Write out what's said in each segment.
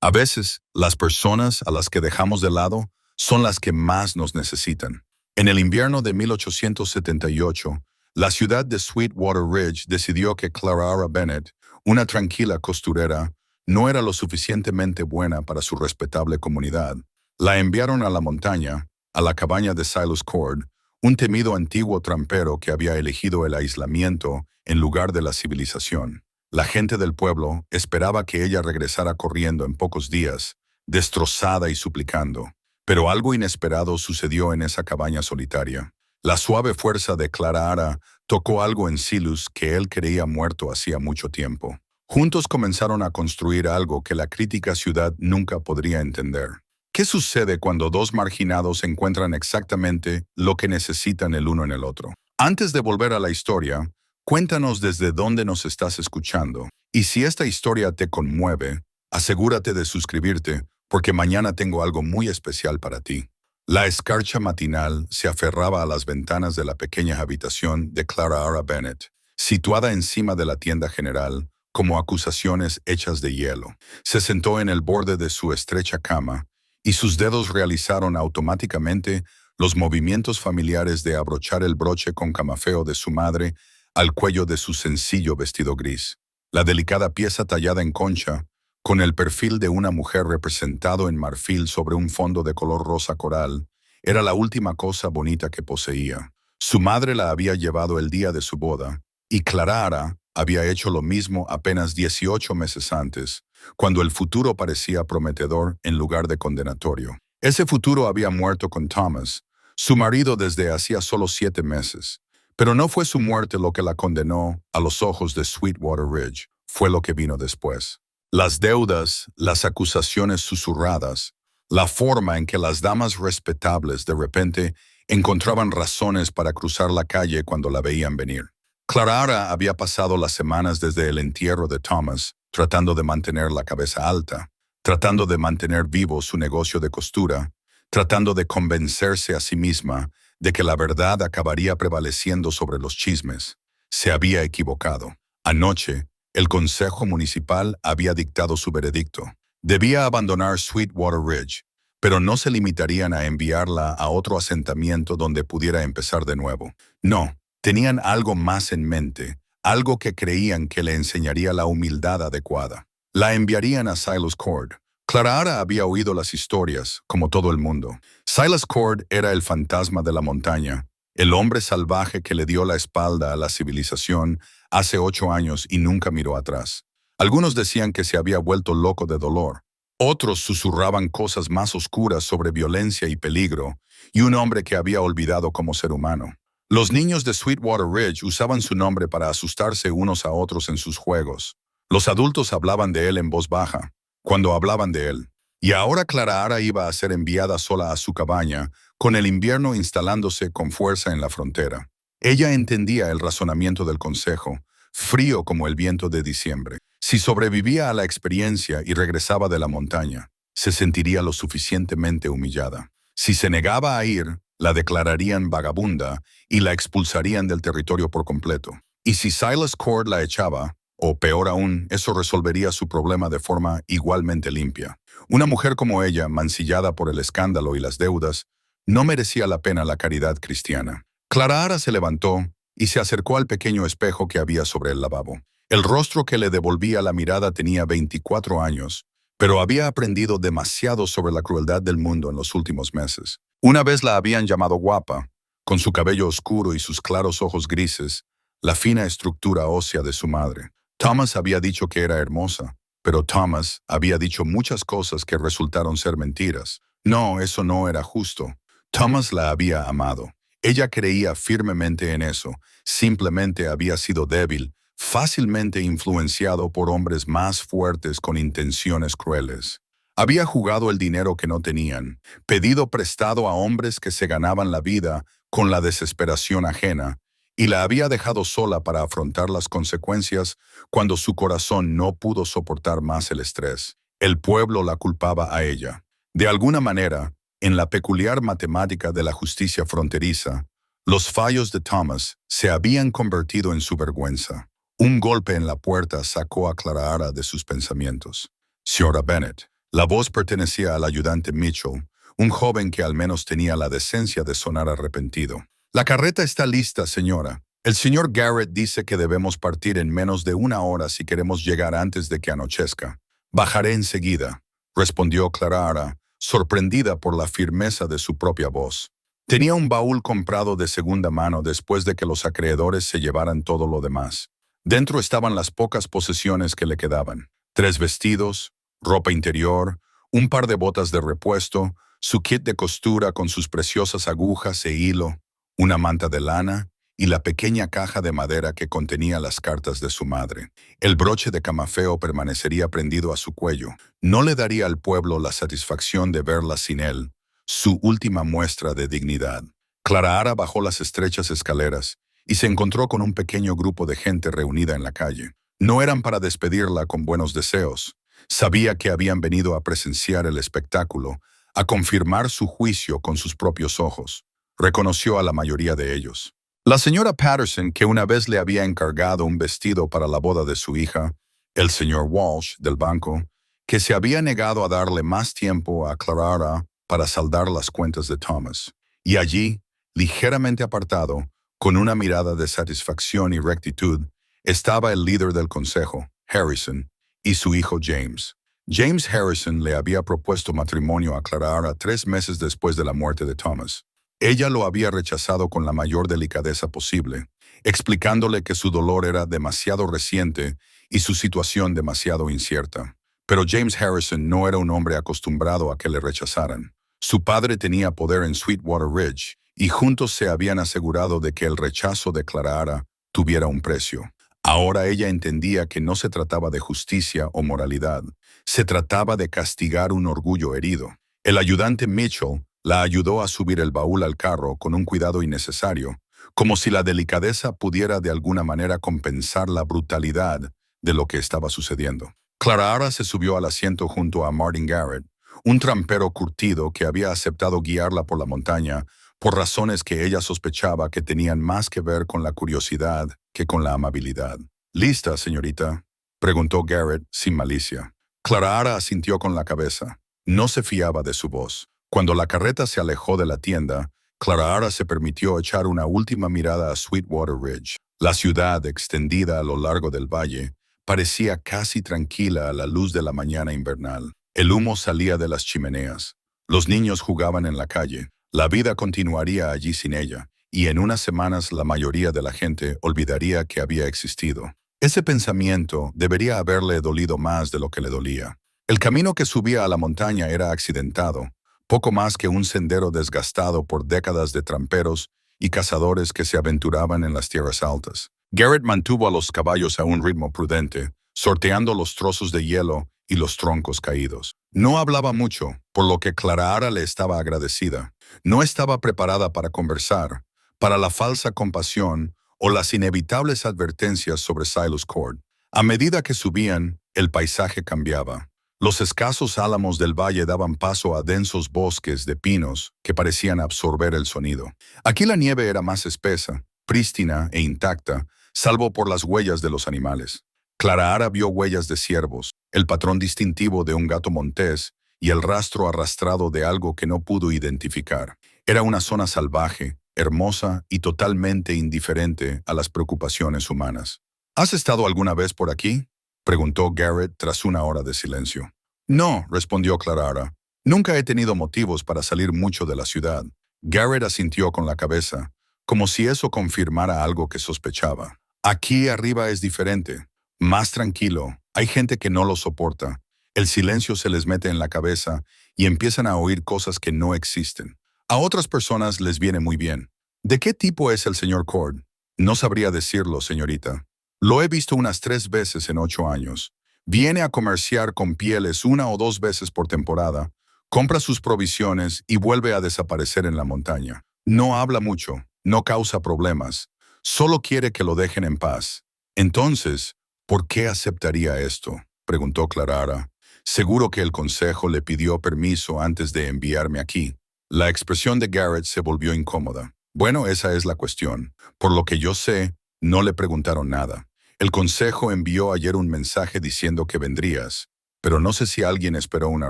A veces, las personas a las que dejamos de lado son las que más nos necesitan. En el invierno de 1878, la ciudad de Sweetwater Ridge decidió que Clara Bennett, una tranquila costurera, no era lo suficientemente buena para su respetable comunidad. La enviaron a la montaña, a la cabaña de Silas Cord, un temido antiguo trampero que había elegido el aislamiento en lugar de la civilización. La gente del pueblo esperaba que ella regresara corriendo en pocos días, destrozada y suplicando. Pero algo inesperado sucedió en esa cabaña solitaria. La suave fuerza de Clara tocó algo en Silas que él creía muerto hacía mucho tiempo. Juntos comenzaron a construir algo que la crítica ciudad nunca podría entender. ¿Qué sucede cuando dos marginados encuentran exactamente lo que necesitan el uno en el otro? Antes de volver a la historia, cuéntanos desde dónde nos estás escuchando. Y si esta historia te conmueve, asegúrate de suscribirte, porque mañana tengo algo muy especial para ti. La escarcha matinal se aferraba a las ventanas de la pequeña habitación de Clara Bennett, situada encima de la tienda general, como acusaciones hechas de hielo. Se sentó en el borde de su estrecha cama, y sus dedos realizaron automáticamente los movimientos familiares de abrochar el broche con camafeo de su madre al cuello de su sencillo vestido gris. La delicada pieza tallada en concha, con el perfil de una mujer representado en marfil sobre un fondo de color rosa coral, era la última cosa bonita que poseía. Su madre la había llevado el día de su boda, y Clara había hecho lo mismo apenas 18 meses antes, cuando el futuro parecía prometedor en lugar de condenatorio. Ese futuro había muerto con Thomas, su marido desde hacía solo 7 meses. Pero no fue su muerte lo que la condenó a los ojos de Sweetwater Ridge, fue lo que vino después. Las deudas, las acusaciones susurradas, la forma en que las damas respetables de repente encontraban razones para cruzar la calle cuando la veían venir. Clara había pasado las semanas desde el entierro de Thomas, tratando de mantener la cabeza alta, tratando de mantener vivo su negocio de costura, tratando de convencerse a sí misma de que la verdad acabaría prevaleciendo sobre los chismes. Se había equivocado. Anoche, el Consejo Municipal había dictado su veredicto. Debía abandonar Sweetwater Ridge, pero no se limitarían a enviarla a otro asentamiento donde pudiera empezar de nuevo. No, tenían algo más en mente, algo que creían que le enseñaría la humildad adecuada. La enviarían a Silas Cord. Clara había oído las historias, como todo el mundo. Silas Cord era el fantasma de la montaña, el hombre salvaje que le dio la espalda a la civilización hace 8 años y nunca miró atrás. Algunos decían que se había vuelto loco de dolor. Otros susurraban cosas más oscuras sobre violencia y peligro, y un hombre que había olvidado como ser humano. Los niños de Sweetwater Ridge usaban su nombre para asustarse unos a otros en sus juegos. Los adultos hablaban de él en voz baja, cuando hablaban de él. Y ahora Clara iba a ser enviada sola a su cabaña, con el invierno instalándose con fuerza en la frontera. Ella entendía el razonamiento del consejo, frío como el viento de diciembre. Si sobrevivía a la experiencia y regresaba de la montaña, se sentiría lo suficientemente humillada. Si se negaba a ir, la declararían vagabunda y la expulsarían del territorio por completo. Y si Silas Cord la echaba, o peor aún, eso resolvería su problema de forma igualmente limpia. Una mujer como ella, mancillada por el escándalo y las deudas, no merecía la pena la caridad cristiana. Clara se levantó y se acercó al pequeño espejo que había sobre el lavabo. El rostro que le devolvía la mirada tenía 24 años, pero había aprendido demasiado sobre la crueldad del mundo en los últimos meses. Una vez la habían llamado guapa, con su cabello oscuro y sus claros ojos grises, la fina estructura ósea de su madre. Thomas había dicho que era hermosa, pero Thomas había dicho muchas cosas que resultaron ser mentiras. No, eso no era justo. Thomas la había amado. Ella creía firmemente en eso. Simplemente había sido débil, fácilmente influenciado por hombres más fuertes con intenciones crueles. Había jugado el dinero que no tenían, pedido prestado a hombres que se ganaban la vida con la desesperación ajena, y la había dejado sola para afrontar las consecuencias cuando su corazón no pudo soportar más el estrés. El pueblo la culpaba a ella. De alguna manera, en la peculiar matemática de la justicia fronteriza, los fallos de Thomas se habían convertido en su vergüenza. Un golpe en la puerta sacó a Clara de sus pensamientos. «Señora Bennett», La voz pertenecía al ayudante Mitchell, un joven que al menos tenía la decencia de sonar arrepentido. La carreta está lista, señora. El señor Garrett dice que debemos partir en menos de una hora si queremos llegar antes de que anochezca. Bajaré enseguida, respondió Clara, sorprendida por la firmeza de su propia voz. Tenía un baúl comprado de segunda mano después de que los acreedores se llevaran todo lo demás. Dentro estaban las pocas posesiones que le quedaban: 3 vestidos, ropa interior, un par de botas de repuesto, su kit de costura con sus preciosas agujas e hilo, una manta de lana y la pequeña caja de madera que contenía las cartas de su madre. El broche de camafeo permanecería prendido a su cuello. No le daría al pueblo la satisfacción de verla sin él, su última muestra de dignidad. Clara bajó las estrechas escaleras y se encontró con un pequeño grupo de gente reunida en la calle. No eran para despedirla con buenos deseos. Sabía que habían venido a presenciar el espectáculo, a confirmar su juicio con sus propios ojos. Reconoció a la mayoría de ellos. La señora Patterson, que una vez le había encargado un vestido para la boda de su hija, el señor Walsh, del banco, que se había negado a darle más tiempo a Clara para saldar las cuentas de Thomas. Y allí, ligeramente apartado, con una mirada de satisfacción y rectitud, estaba el líder del consejo, Harrison, y su hijo James. James Harrison le había propuesto matrimonio a Clara 3 meses después de la muerte de Thomas. Ella lo había rechazado con la mayor delicadeza posible, explicándole que su dolor era demasiado reciente y su situación demasiado incierta. Pero James Harrison no era un hombre acostumbrado a que le rechazaran. Su padre tenía poder en Sweetwater Ridge y juntos se habían asegurado de que el rechazo de Clara tuviera un precio. Ahora ella entendía que no se trataba de justicia o moralidad, se trataba de castigar un orgullo herido. El ayudante Mitchell la ayudó a subir el baúl al carro con un cuidado innecesario, como si la delicadeza pudiera de alguna manera compensar la brutalidad de lo que estaba sucediendo. Clara se subió al asiento junto a Martin Garrett, un trampero curtido que había aceptado guiarla por la montaña por razones que ella sospechaba que tenían más que ver con la curiosidad que con la amabilidad. ¿Lista, señorita?, preguntó Garrett sin malicia. Clara asintió con la cabeza. No se fiaba de su voz. Cuando la carreta se alejó de la tienda, Clara se permitió echar una última mirada a Sweetwater Ridge. La ciudad, extendida a lo largo del valle, parecía casi tranquila a la luz de la mañana invernal. El humo salía de las chimeneas. Los niños jugaban en la calle. La vida continuaría allí sin ella, y en unas semanas la mayoría de la gente olvidaría que había existido. Ese pensamiento debería haberle dolido más de lo que le dolía. El camino que subía a la montaña era accidentado, poco más que un sendero desgastado por décadas de tramperos y cazadores que se aventuraban en las tierras altas. Garrett mantuvo a los caballos a un ritmo prudente, sorteando los trozos de hielo y los troncos caídos. No hablaba mucho, por lo que Clara le estaba agradecida. No estaba preparada para conversar, para la falsa compasión o las inevitables advertencias sobre Silas Cord. A medida que subían, el paisaje cambiaba. Los escasos álamos del valle daban paso a densos bosques de pinos que parecían absorber el sonido. Aquí la nieve era más espesa, prístina e intacta, salvo por las huellas de los animales. Clara vio huellas de ciervos, el patrón distintivo de un gato montés y el rastro arrastrado de algo que no pudo identificar. Era una zona salvaje, hermosa y totalmente indiferente a las preocupaciones humanas. ¿Has estado alguna vez por aquí?, preguntó Garrett tras una hora de silencio. No, respondió Clara. Nunca he tenido motivos para salir mucho de la ciudad. Garrett asintió con la cabeza, como si eso confirmara algo que sospechaba. Aquí arriba es diferente, más tranquilo. Hay gente que no lo soporta. El silencio se les mete en la cabeza y empiezan a oír cosas que no existen. A otras personas les viene muy bien. ¿De qué tipo es el señor Cord? No sabría decirlo, señorita. Lo he visto unas 3 veces en 8 años. Viene a comerciar con pieles 1 o 2 veces por temporada, compra sus provisiones y vuelve a desaparecer en la montaña. No habla mucho, no causa problemas, solo quiere que lo dejen en paz. Entonces, ¿por qué aceptaría esto?, preguntó Clara. Seguro que el consejo le pidió permiso antes de enviarme aquí. La expresión de Garrett se volvió incómoda. Bueno, esa es la cuestión. Por lo que yo sé, no le preguntaron nada. El consejo envió ayer un mensaje diciendo que vendrías. pero no sé si alguien esperó una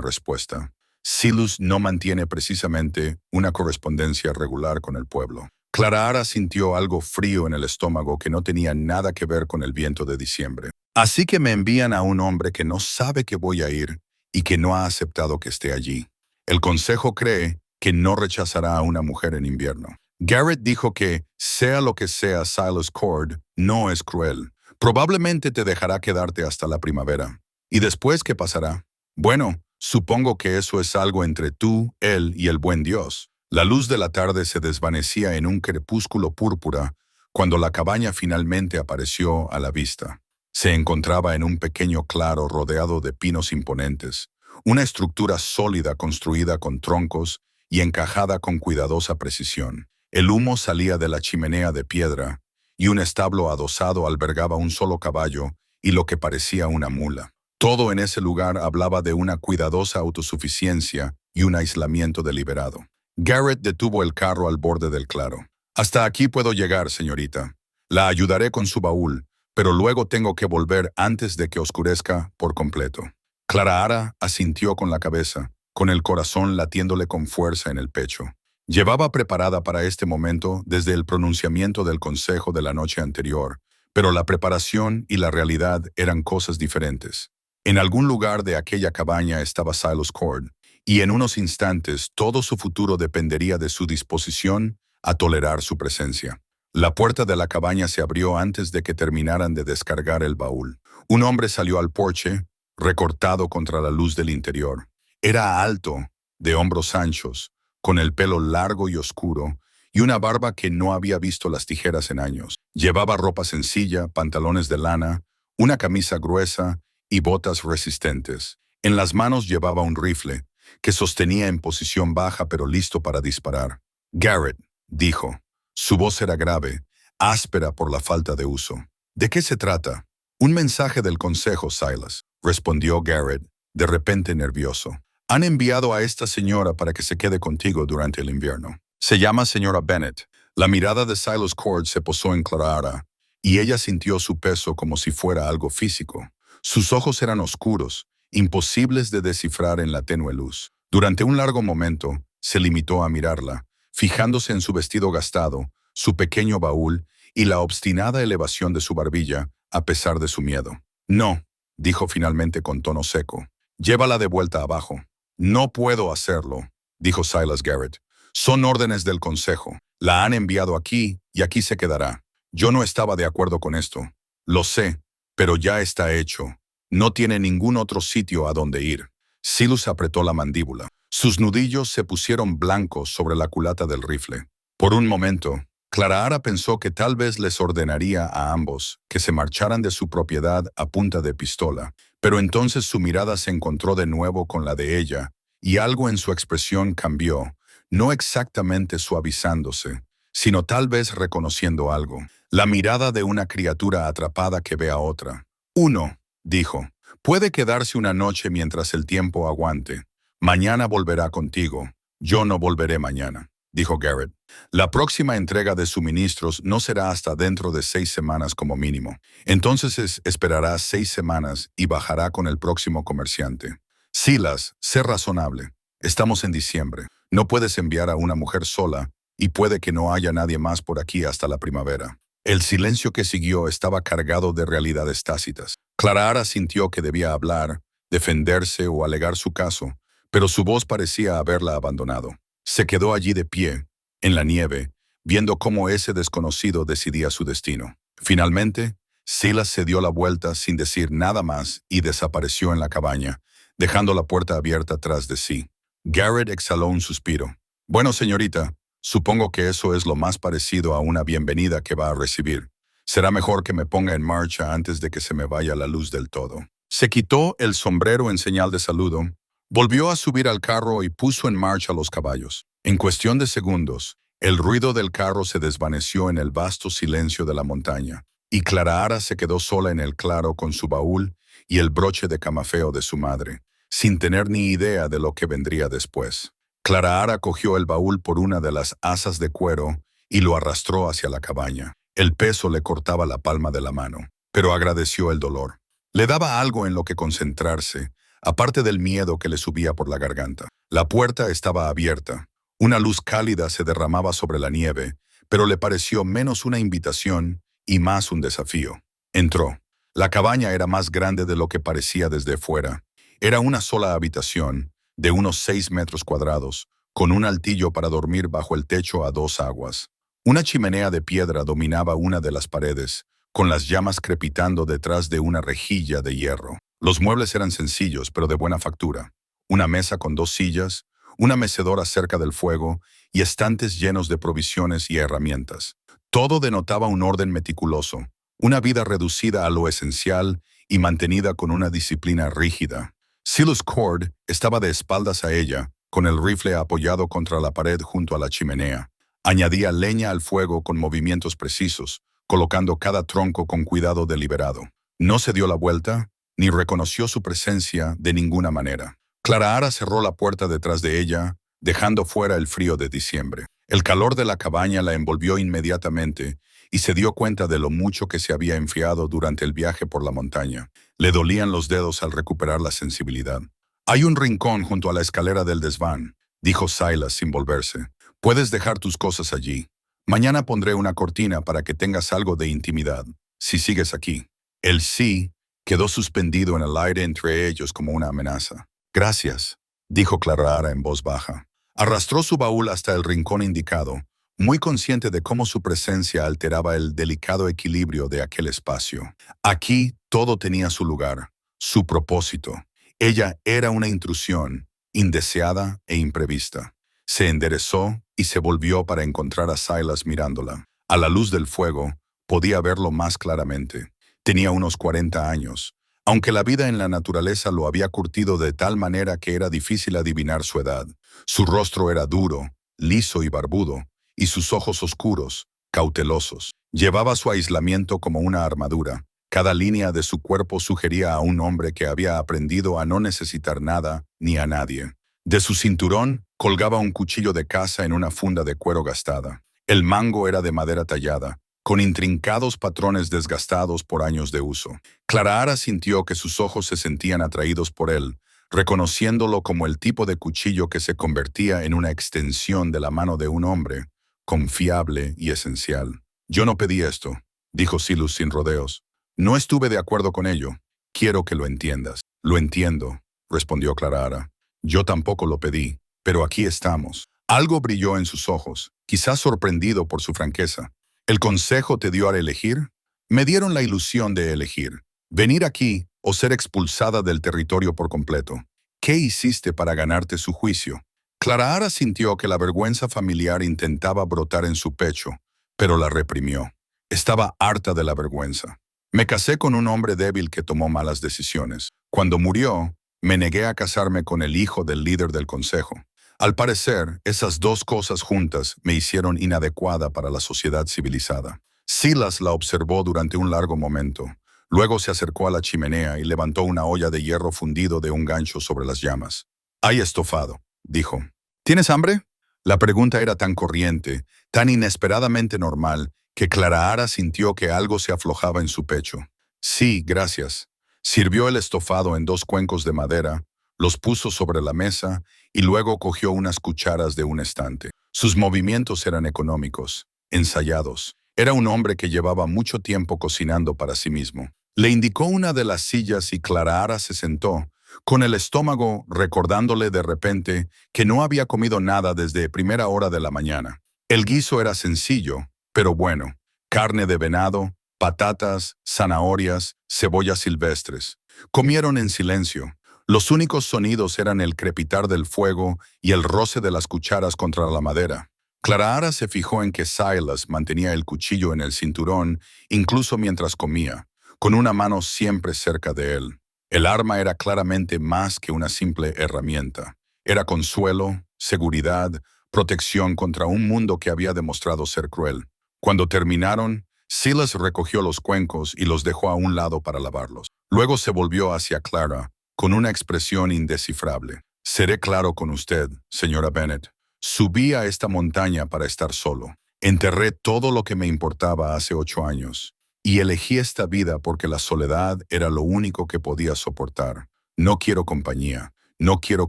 respuesta. Silus no mantiene precisamente una correspondencia regular con el pueblo. Clara sintió algo frío en el estómago que no tenía nada que ver con el viento de diciembre. Así que me envían a un hombre que no sabe que voy a ir y que no ha aceptado que esté allí. El consejo cree que no rechazará a una mujer en invierno. Garrett dijo que, sea lo que sea Silas Cord, no es cruel. Probablemente te dejará quedarte hasta la primavera. ¿Y después qué pasará? Bueno, supongo que eso es algo entre tú, él y el buen Dios. La luz de la tarde se desvanecía en un crepúsculo púrpura cuando la cabaña finalmente apareció a la vista. Se encontraba en un pequeño claro rodeado de pinos imponentes, una estructura sólida construida con troncos y encajada con cuidadosa precisión. El humo salía de la chimenea de piedra y un establo adosado albergaba un solo caballo y lo que parecía una mula. Todo en ese lugar hablaba de una cuidadosa autosuficiencia y un aislamiento deliberado. Garrett detuvo el carro al borde del claro. «Hasta aquí puedo llegar, señorita. La ayudaré con su baúl, pero luego tengo que volver antes de que oscurezca por completo». Clara asintió con la cabeza, con el corazón latiéndole con fuerza en el pecho. Llevaba preparada para este momento desde el pronunciamiento del consejo de la noche anterior, pero la preparación y la realidad eran cosas diferentes. En algún lugar de aquella cabaña estaba Silas Cord, y en unos instantes todo su futuro dependería de su disposición a tolerar su presencia. La puerta de la cabaña se abrió antes de que terminaran de descargar el baúl. Un hombre salió al porche, recortado contra la luz del interior. Era alto, de hombros anchos, con el pelo largo y oscuro, y una barba que no había visto las tijeras en años. Llevaba ropa sencilla, pantalones de lana, una camisa gruesa y botas resistentes. En las manos llevaba un rifle, que sostenía en posición baja pero listo para disparar. «Garrett», dijo. Su voz era grave, áspera por la falta de uso. «¿De qué se trata?» «Un mensaje del consejo, Silas», respondió Garrett, de repente nervioso. «Han enviado a esta señora para que se quede contigo durante el invierno. Se llama señora Bennett». La mirada de Silas Cord se posó en Clara, y ella sintió su peso como si fuera algo físico. Sus ojos eran oscuros, imposibles de descifrar en la tenue luz. Durante un largo momento, se limitó a mirarla, fijándose en su vestido gastado, su pequeño baúl y la obstinada elevación de su barbilla, a pesar de su miedo. «No», dijo finalmente con tono seco. «Llévala de vuelta abajo». «No puedo hacerlo», dijo Silas Garrett. «Son órdenes del consejo. La han enviado aquí y aquí se quedará. Yo no estaba de acuerdo con esto. Lo sé, pero ya está hecho. No tiene ningún otro sitio a donde ir». Silus apretó la mandíbula. Sus nudillos se pusieron blancos sobre la culata del rifle. Por un momento, Clara pensó que tal vez les ordenaría a ambos que se marcharan de su propiedad a punta de pistola, pero entonces su mirada se encontró de nuevo con la de ella, y algo en su expresión cambió, no exactamente suavizándose, sino tal vez reconociendo algo. La mirada de una criatura atrapada que ve a otra. «Uno», dijo, «puede quedarse una noche mientras el tiempo aguante. Mañana volverá contigo. Yo no volveré mañana», dijo Garrett. «La próxima entrega de suministros no será hasta dentro de 6 semanas como mínimo. Entonces esperará 6 semanas y bajará con el próximo comerciante. Silas, sé razonable. Estamos en diciembre. No puedes enviar a una mujer sola y puede que no haya nadie más por aquí hasta la primavera». El silencio que siguió estaba cargado de realidades tácitas. Clara sintió que debía hablar, defenderse o alegar su caso, pero su voz parecía haberla abandonado. Se quedó allí de pie, en la nieve, viendo cómo ese desconocido decidía su destino. Finalmente, Silas se dio la vuelta sin decir nada más y desapareció en la cabaña, dejando la puerta abierta tras de sí. Garrett exhaló un suspiro. «Bueno, señorita, supongo que eso es lo más parecido a una bienvenida que va a recibir. Será mejor que me ponga en marcha antes de que se me vaya la luz del todo». Se quitó el sombrero en señal de saludo, volvió a subir al carro y puso en marcha los caballos. En cuestión de segundos, el ruido del carro se desvaneció en el vasto silencio de la montaña, y Clara se quedó sola en el claro con su baúl y el broche de camafeo de su madre, sin tener ni idea de lo que vendría después. Clara cogió el baúl por una de las asas de cuero y lo arrastró hacia la cabaña. El peso le cortaba la palma de la mano, pero agradeció el dolor. Le daba algo en lo que concentrarse, aparte del miedo que le subía por la garganta. La puerta estaba abierta. Una luz cálida se derramaba sobre la nieve, pero le pareció menos una invitación y más un desafío. Entró. La cabaña era más grande de lo que parecía desde fuera. Era una sola habitación, de unos 6 metros cuadrados, con un altillo para dormir bajo el techo a 2 aguas. Una chimenea de piedra dominaba una de las paredes, con las llamas crepitando detrás de una rejilla de hierro. Los muebles eran sencillos, pero de buena factura. Una mesa con 2 sillas, una mecedora cerca del fuego y estantes llenos de provisiones y herramientas. Todo denotaba un orden meticuloso, una vida reducida a lo esencial y mantenida con una disciplina rígida. Silas Cord estaba de espaldas a ella, con el rifle apoyado contra la pared junto a la chimenea. Añadía leña al fuego con movimientos precisos, colocando cada tronco con cuidado deliberado. No se dio la vuelta, ni reconoció su presencia de ninguna manera. Clara cerró la puerta detrás de ella, dejando fuera el frío de diciembre. El calor de la cabaña la envolvió inmediatamente y se dio cuenta de lo mucho que se había enfriado durante el viaje por la montaña. Le dolían los dedos al recuperar la sensibilidad. «Hay un rincón junto a la escalera del desván», dijo Silas sin volverse. «Puedes dejar tus cosas allí. Mañana pondré una cortina para que tengas algo de intimidad, si sigues aquí». El sí quedó suspendido en el aire entre ellos como una amenaza. «Gracias», dijo Clara en voz baja. Arrastró su baúl hasta el rincón indicado, muy consciente de cómo su presencia alteraba el delicado equilibrio de aquel espacio. Aquí todo tenía su lugar, su propósito. Ella era una intrusión, indeseada e imprevista. Se enderezó y se volvió para encontrar a Silas mirándola. A la luz del fuego, podía verlo más claramente. Tenía unos 40 años, aunque la vida en la naturaleza lo había curtido de tal manera que era difícil adivinar su edad. Su rostro era duro, liso y barbudo, y sus ojos oscuros, cautelosos. Llevaba su aislamiento como una armadura. Cada línea de su cuerpo sugería a un hombre que había aprendido a no necesitar nada ni a nadie. De su cinturón colgaba un cuchillo de caza en una funda de cuero gastada. El mango era de madera tallada, con intrincados patrones desgastados por años de uso. Clara sintió que sus ojos se sentían atraídos por él, reconociéndolo como el tipo de cuchillo que se convertía en una extensión de la mano de un hombre, confiable y esencial. «Yo no pedí esto», dijo Silas sin rodeos. «No estuve de acuerdo con ello. Quiero que lo entiendas». «Lo entiendo», respondió Clara. «Yo tampoco lo pedí, pero aquí estamos». Algo brilló en sus ojos, quizás sorprendido por su franqueza. «¿El consejo te dio a elegir?» «Me dieron la ilusión de elegir. Venir aquí o ser expulsada del territorio por completo. ¿Qué hiciste para ganarte su juicio?» Clara sintió que la vergüenza familiar intentaba brotar en su pecho, pero la reprimió. Estaba harta de la vergüenza. «Me casé con un hombre débil que tomó malas decisiones. Cuando murió, me negué a casarme con el hijo del líder del consejo. Al parecer, esas dos cosas juntas me hicieron inadecuada para la sociedad civilizada». Silas la observó durante un largo momento. Luego se acercó a la chimenea y levantó una olla de hierro fundido de un gancho sobre las llamas. «Hay estofado», dijo. «¿Tienes hambre?» La pregunta era tan corriente, tan inesperadamente normal, que Clara sintió que algo se aflojaba en su pecho. «Sí, gracias». Sirvió el estofado en 2 cuencos de madera, los puso sobre la mesa y luego cogió unas cucharas de un estante. Sus movimientos eran económicos, ensayados. Era un hombre que llevaba mucho tiempo cocinando para sí mismo. Le indicó una de las sillas y Clara se sentó, con el estómago recordándole de repente que no había comido nada desde primera hora de la mañana. El guiso era sencillo, pero bueno. Carne de venado, patatas, zanahorias, cebollas silvestres. Comieron en silencio. Los únicos sonidos eran el crepitar del fuego y el roce de las cucharas contra la madera. Clara se fijó en que Silas mantenía el cuchillo en el cinturón, incluso mientras comía, con una mano siempre cerca de él. El arma era claramente más que una simple herramienta. Era consuelo, seguridad, protección contra un mundo que había demostrado ser cruel. Cuando terminaron, Silas recogió los cuencos y los dejó a un lado para lavarlos. Luego se volvió hacia Clara, con una expresión indescifrable. «Seré claro con usted, señora Bennet. Subí a esta montaña para estar solo. Enterré todo lo que me importaba hace 8 años. Y elegí esta vida porque la soledad era lo único que podía soportar. No quiero compañía, no quiero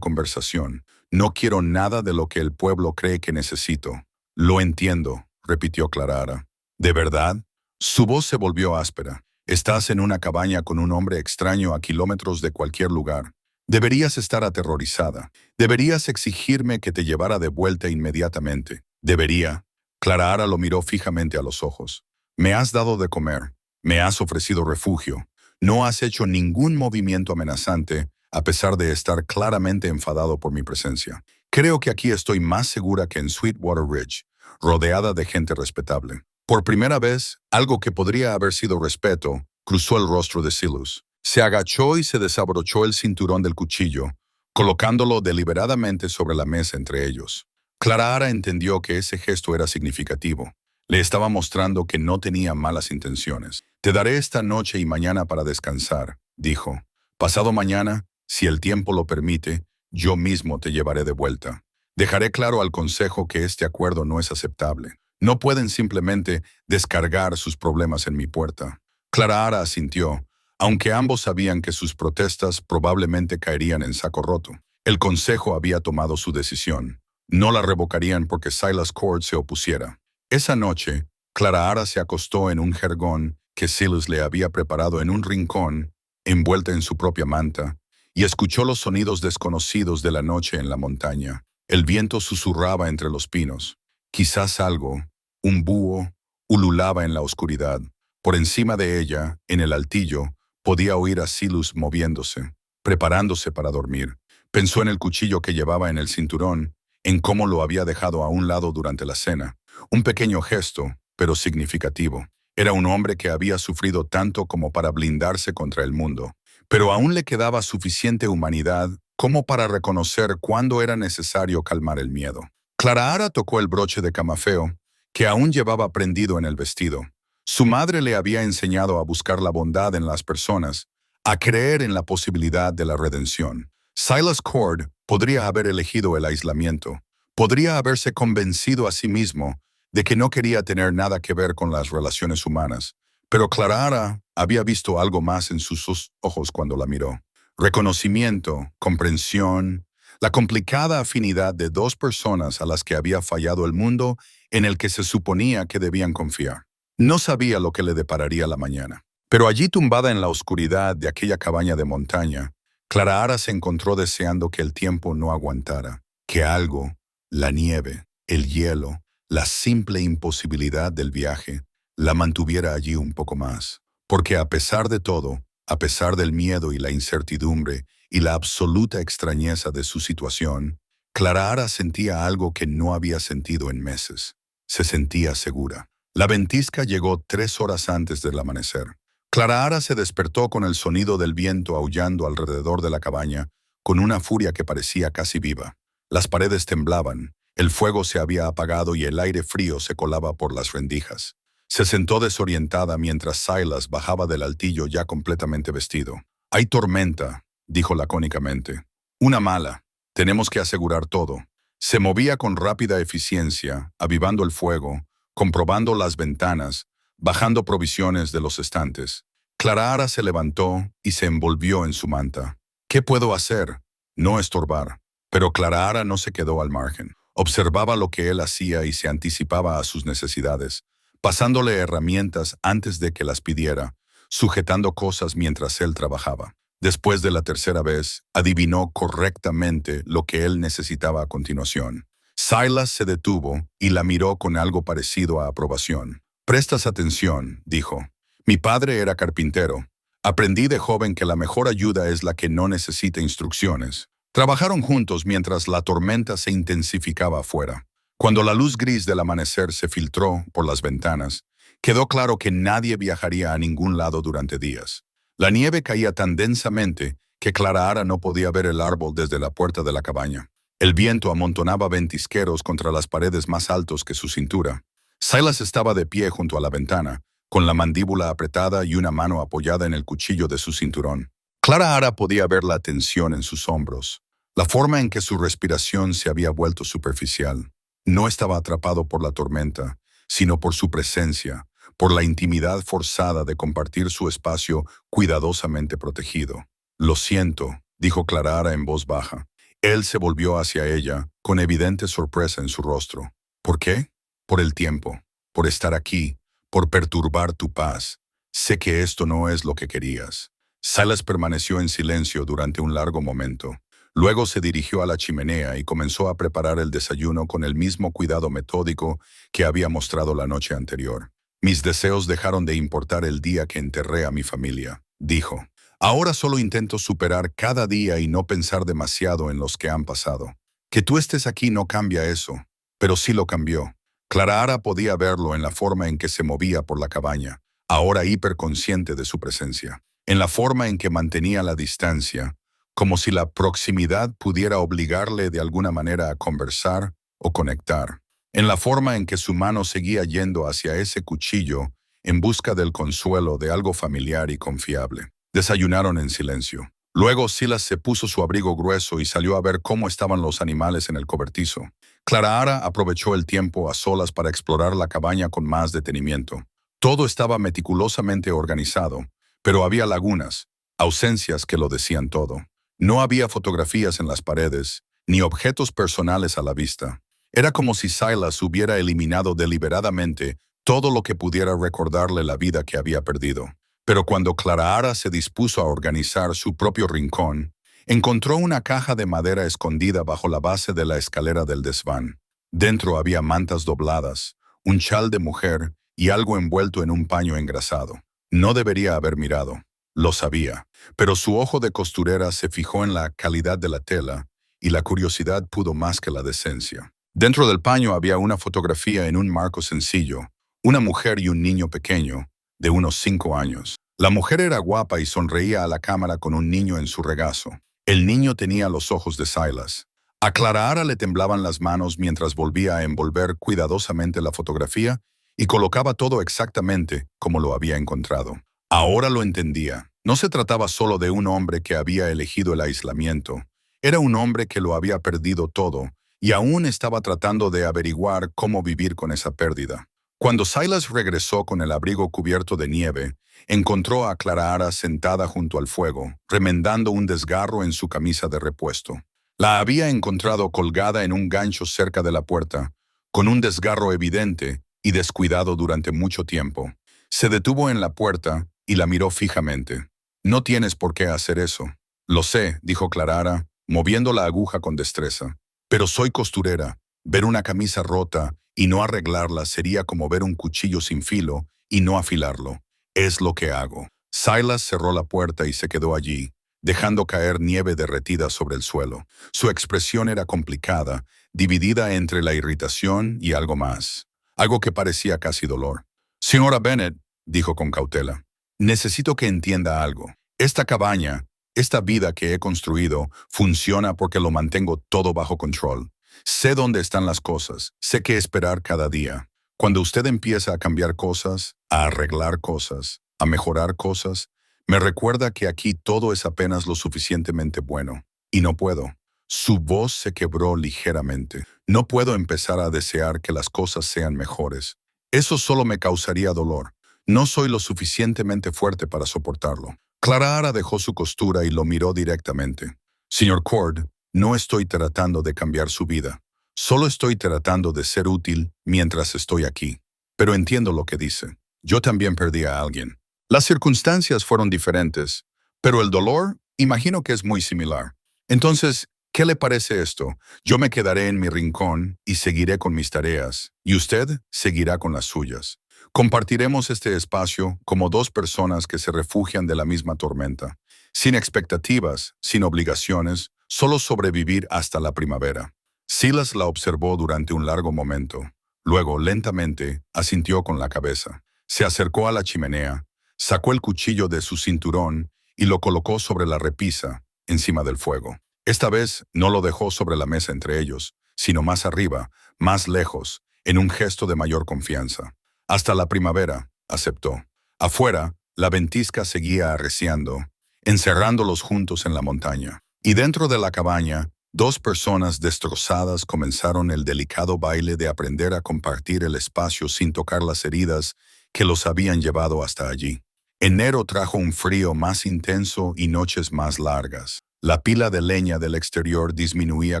conversación, no quiero nada de lo que el pueblo cree que necesito. Lo entiendo, repitió Clara. ¿De verdad? Su voz se volvió áspera. Estás en una cabaña con un hombre extraño a kilómetros de cualquier lugar. Deberías estar aterrorizada. Deberías exigirme que te llevara de vuelta inmediatamente. Debería. Clara lo miró fijamente a los ojos. Me has dado de comer. Me has ofrecido refugio. No has hecho ningún movimiento amenazante, a pesar de estar claramente enfadado por mi presencia. Creo que aquí estoy más segura que en Sweetwater Ridge, rodeada de gente respetable. Por primera vez, algo que podría haber sido respeto, cruzó el rostro de Silas. Se agachó y se desabrochó el cinturón del cuchillo, colocándolo deliberadamente sobre la mesa entre ellos. Clara entendió que ese gesto era significativo. Le estaba mostrando que no tenía malas intenciones. Te daré esta noche y mañana para descansar, dijo. Pasado mañana, si el tiempo lo permite, yo mismo te llevaré de vuelta. Dejaré claro al Consejo que este acuerdo no es aceptable. No pueden simplemente descargar sus problemas en mi puerta. Clara asintió, aunque ambos sabían que sus protestas probablemente caerían en saco roto. El Consejo había tomado su decisión. No la revocarían porque Silas Cord se opusiera. Esa noche, Clara se acostó en un jergón que Silas le había preparado en un rincón, envuelta en su propia manta, y escuchó los sonidos desconocidos de la noche en la montaña. El viento susurraba entre los pinos. Quizás algo, un búho, ululaba en la oscuridad. Por encima de ella, en el altillo, podía oír a Silas moviéndose, preparándose para dormir. Pensó en el cuchillo que llevaba en el cinturón, en cómo lo había dejado a un lado durante la cena. Un pequeño gesto, pero significativo. Era un hombre que había sufrido tanto como para blindarse contra el mundo, pero aún le quedaba suficiente humanidad como para reconocer cuándo era necesario calmar el miedo. Clara tocó el broche de camafeo, que aún llevaba prendido en el vestido. Su madre le había enseñado a buscar la bondad en las personas, a creer en la posibilidad de la redención. Silas Cord podría haber elegido el aislamiento, podría haberse convencido a sí mismo de que no quería tener nada que ver con las relaciones humanas, pero Clara había visto algo más en sus ojos cuando la miró. Reconocimiento, comprensión, la complicada afinidad de dos personas a las que había fallado el mundo en el que se suponía que debían confiar. No sabía lo que le depararía la mañana, pero allí tumbada en la oscuridad de aquella cabaña de montaña, Clara se encontró deseando que el tiempo no aguantara, que algo, la nieve, el hielo, la simple imposibilidad del viaje, la mantuviera allí un poco más. Porque a pesar de todo, a pesar del miedo y la incertidumbre y la absoluta extrañeza de su situación, Clara sentía algo que no había sentido en meses. Se sentía segura. La ventisca llegó 3 horas antes del amanecer. Clara se despertó con el sonido del viento aullando alrededor de la cabaña, con una furia que parecía casi viva. Las paredes temblaban, el fuego se había apagado y el aire frío se colaba por las rendijas. Se sentó desorientada mientras Silas bajaba del altillo ya completamente vestido. «Hay tormenta», dijo lacónicamente. «Una mala. Tenemos que asegurar todo». Se movía con rápida eficiencia, avivando el fuego, comprobando las ventanas, bajando provisiones de los estantes. Clara se levantó y se envolvió en su manta. «¿Qué puedo hacer?» No estorbar. Pero Clara no se quedó al margen. Observaba lo que él hacía y se anticipaba a sus necesidades, pasándole herramientas antes de que las pidiera, sujetando cosas mientras él trabajaba. Después de la tercera vez, adivinó correctamente lo que él necesitaba a continuación. Silas se detuvo y la miró con algo parecido a aprobación. «Prestas atención», dijo. «Mi padre era carpintero. Aprendí de joven que la mejor ayuda es la que no necesita instrucciones». Trabajaron juntos mientras la tormenta se intensificaba afuera. Cuando la luz gris del amanecer se filtró por las ventanas, quedó claro que nadie viajaría a ningún lado durante días. La nieve caía tan densamente que Clara no podía ver el árbol desde la puerta de la cabaña. El viento amontonaba ventisqueros contra las paredes más altos que su cintura. Silas estaba de pie junto a la ventana, con la mandíbula apretada y una mano apoyada en el cuchillo de su cinturón. Clara podía ver la tensión en sus hombros, la forma en que su respiración se había vuelto superficial. No estaba atrapado por la tormenta, sino por su presencia, por la intimidad forzada de compartir su espacio cuidadosamente protegido. «Lo siento», dijo Clara en voz baja. Él se volvió hacia ella, con evidente sorpresa en su rostro. ¿Por qué? Por el tiempo, por estar aquí, por perturbar tu paz. Sé que esto no es lo que querías. Silas permaneció en silencio durante un largo momento. Luego se dirigió a la chimenea y comenzó a preparar el desayuno con el mismo cuidado metódico que había mostrado la noche anterior. Mis deseos dejaron de importar el día que enterré a mi familia, dijo. Ahora solo intento superar cada día y no pensar demasiado en los que han pasado. Que tú estés aquí no cambia eso, pero sí lo cambió. Clara podía verlo en la forma en que se movía por la cabaña, ahora hiperconsciente de su presencia, en la forma en que mantenía la distancia, como si la proximidad pudiera obligarle de alguna manera a conversar o conectar, en la forma en que su mano seguía yendo hacia ese cuchillo en busca del consuelo de algo familiar y confiable. Desayunaron en silencio. Luego Silas se puso su abrigo grueso y salió a ver cómo estaban los animales en el cobertizo. Clara aprovechó el tiempo a solas para explorar la cabaña con más detenimiento. Todo estaba meticulosamente organizado, pero había lagunas, ausencias que lo decían todo. No había fotografías en las paredes, ni objetos personales a la vista. Era como si Silas hubiera eliminado deliberadamente todo lo que pudiera recordarle la vida que había perdido. Pero cuando Clara se dispuso a organizar su propio rincón, encontró una caja de madera escondida bajo la base de la escalera del desván. Dentro había mantas dobladas, un chal de mujer y algo envuelto en un paño engrasado. No debería haber mirado. Lo sabía, pero su ojo de costurera se fijó en la calidad de la tela y la curiosidad pudo más que la decencia. Dentro del paño había una fotografía en un marco sencillo, una mujer y un niño pequeño, de unos 5 años. La mujer era guapa y sonreía a la cámara con un niño en su regazo. El niño tenía los ojos de Silas. A Clara le temblaban las manos mientras volvía a envolver cuidadosamente la fotografía y colocaba todo exactamente como lo había encontrado. Ahora lo entendía. No se trataba solo de un hombre que había elegido el aislamiento. Era un hombre que lo había perdido todo y aún estaba tratando de averiguar cómo vivir con esa pérdida. Cuando Silas regresó con el abrigo cubierto de nieve, encontró a Clara sentada junto al fuego, remendando un desgarro en su camisa de repuesto. La había encontrado colgada en un gancho cerca de la puerta, con un desgarro evidente y descuidado durante mucho tiempo. Se detuvo en la puerta y la miró fijamente. «No tienes por qué hacer eso». «Lo sé», dijo Clara, moviendo la aguja con destreza. «Pero soy costurera. Ver una camisa rota y no arreglarla sería como ver un cuchillo sin filo y no afilarlo. Es lo que hago». Silas cerró la puerta y se quedó allí, dejando caer nieve derretida sobre el suelo. Su expresión era complicada, dividida entre la irritación y algo más, algo que parecía casi dolor. «Señora Bennet», dijo con cautela, «necesito que entienda algo. Esta cabaña, esta vida que he construido, funciona porque lo mantengo todo bajo control. Sé dónde están las cosas, sé qué esperar cada día. Cuando usted empieza a cambiar cosas, a arreglar cosas, a mejorar cosas, me recuerda que aquí todo es apenas lo suficientemente bueno. Y no puedo». Su voz se quebró ligeramente. «No puedo empezar a desear que las cosas sean mejores. Eso solo me causaría dolor. No soy lo suficientemente fuerte para soportarlo». Clara dejó su costura y lo miró directamente. «Señor Cord, no estoy tratando de cambiar su vida. Solo estoy tratando de ser útil mientras estoy aquí. Pero entiendo lo que dice. Yo también perdí a alguien. Las circunstancias fueron diferentes, pero el dolor, imagino que es muy similar. Entonces, ¿qué le parece esto? Yo me quedaré en mi rincón y seguiré con mis tareas, y usted seguirá con las suyas. Compartiremos este espacio como dos personas que se refugian de la misma tormenta, sin expectativas, sin obligaciones, solo sobrevivir hasta la primavera». Silas la observó durante un largo momento. Luego, lentamente, asintió con la cabeza. Se acercó a la chimenea, sacó el cuchillo de su cinturón y lo colocó sobre la repisa, encima del fuego. Esta vez no lo dejó sobre la mesa entre ellos, sino más arriba, más lejos, en un gesto de mayor confianza. «Hasta la primavera», aceptó. Afuera, la ventisca seguía arreciando, encerrándolos juntos en la montaña. Y dentro de la cabaña, dos personas destrozadas comenzaron el delicado baile de aprender a compartir el espacio sin tocar las heridas que los habían llevado hasta allí. Enero trajo un frío más intenso y noches más largas. La pila de leña del exterior disminuía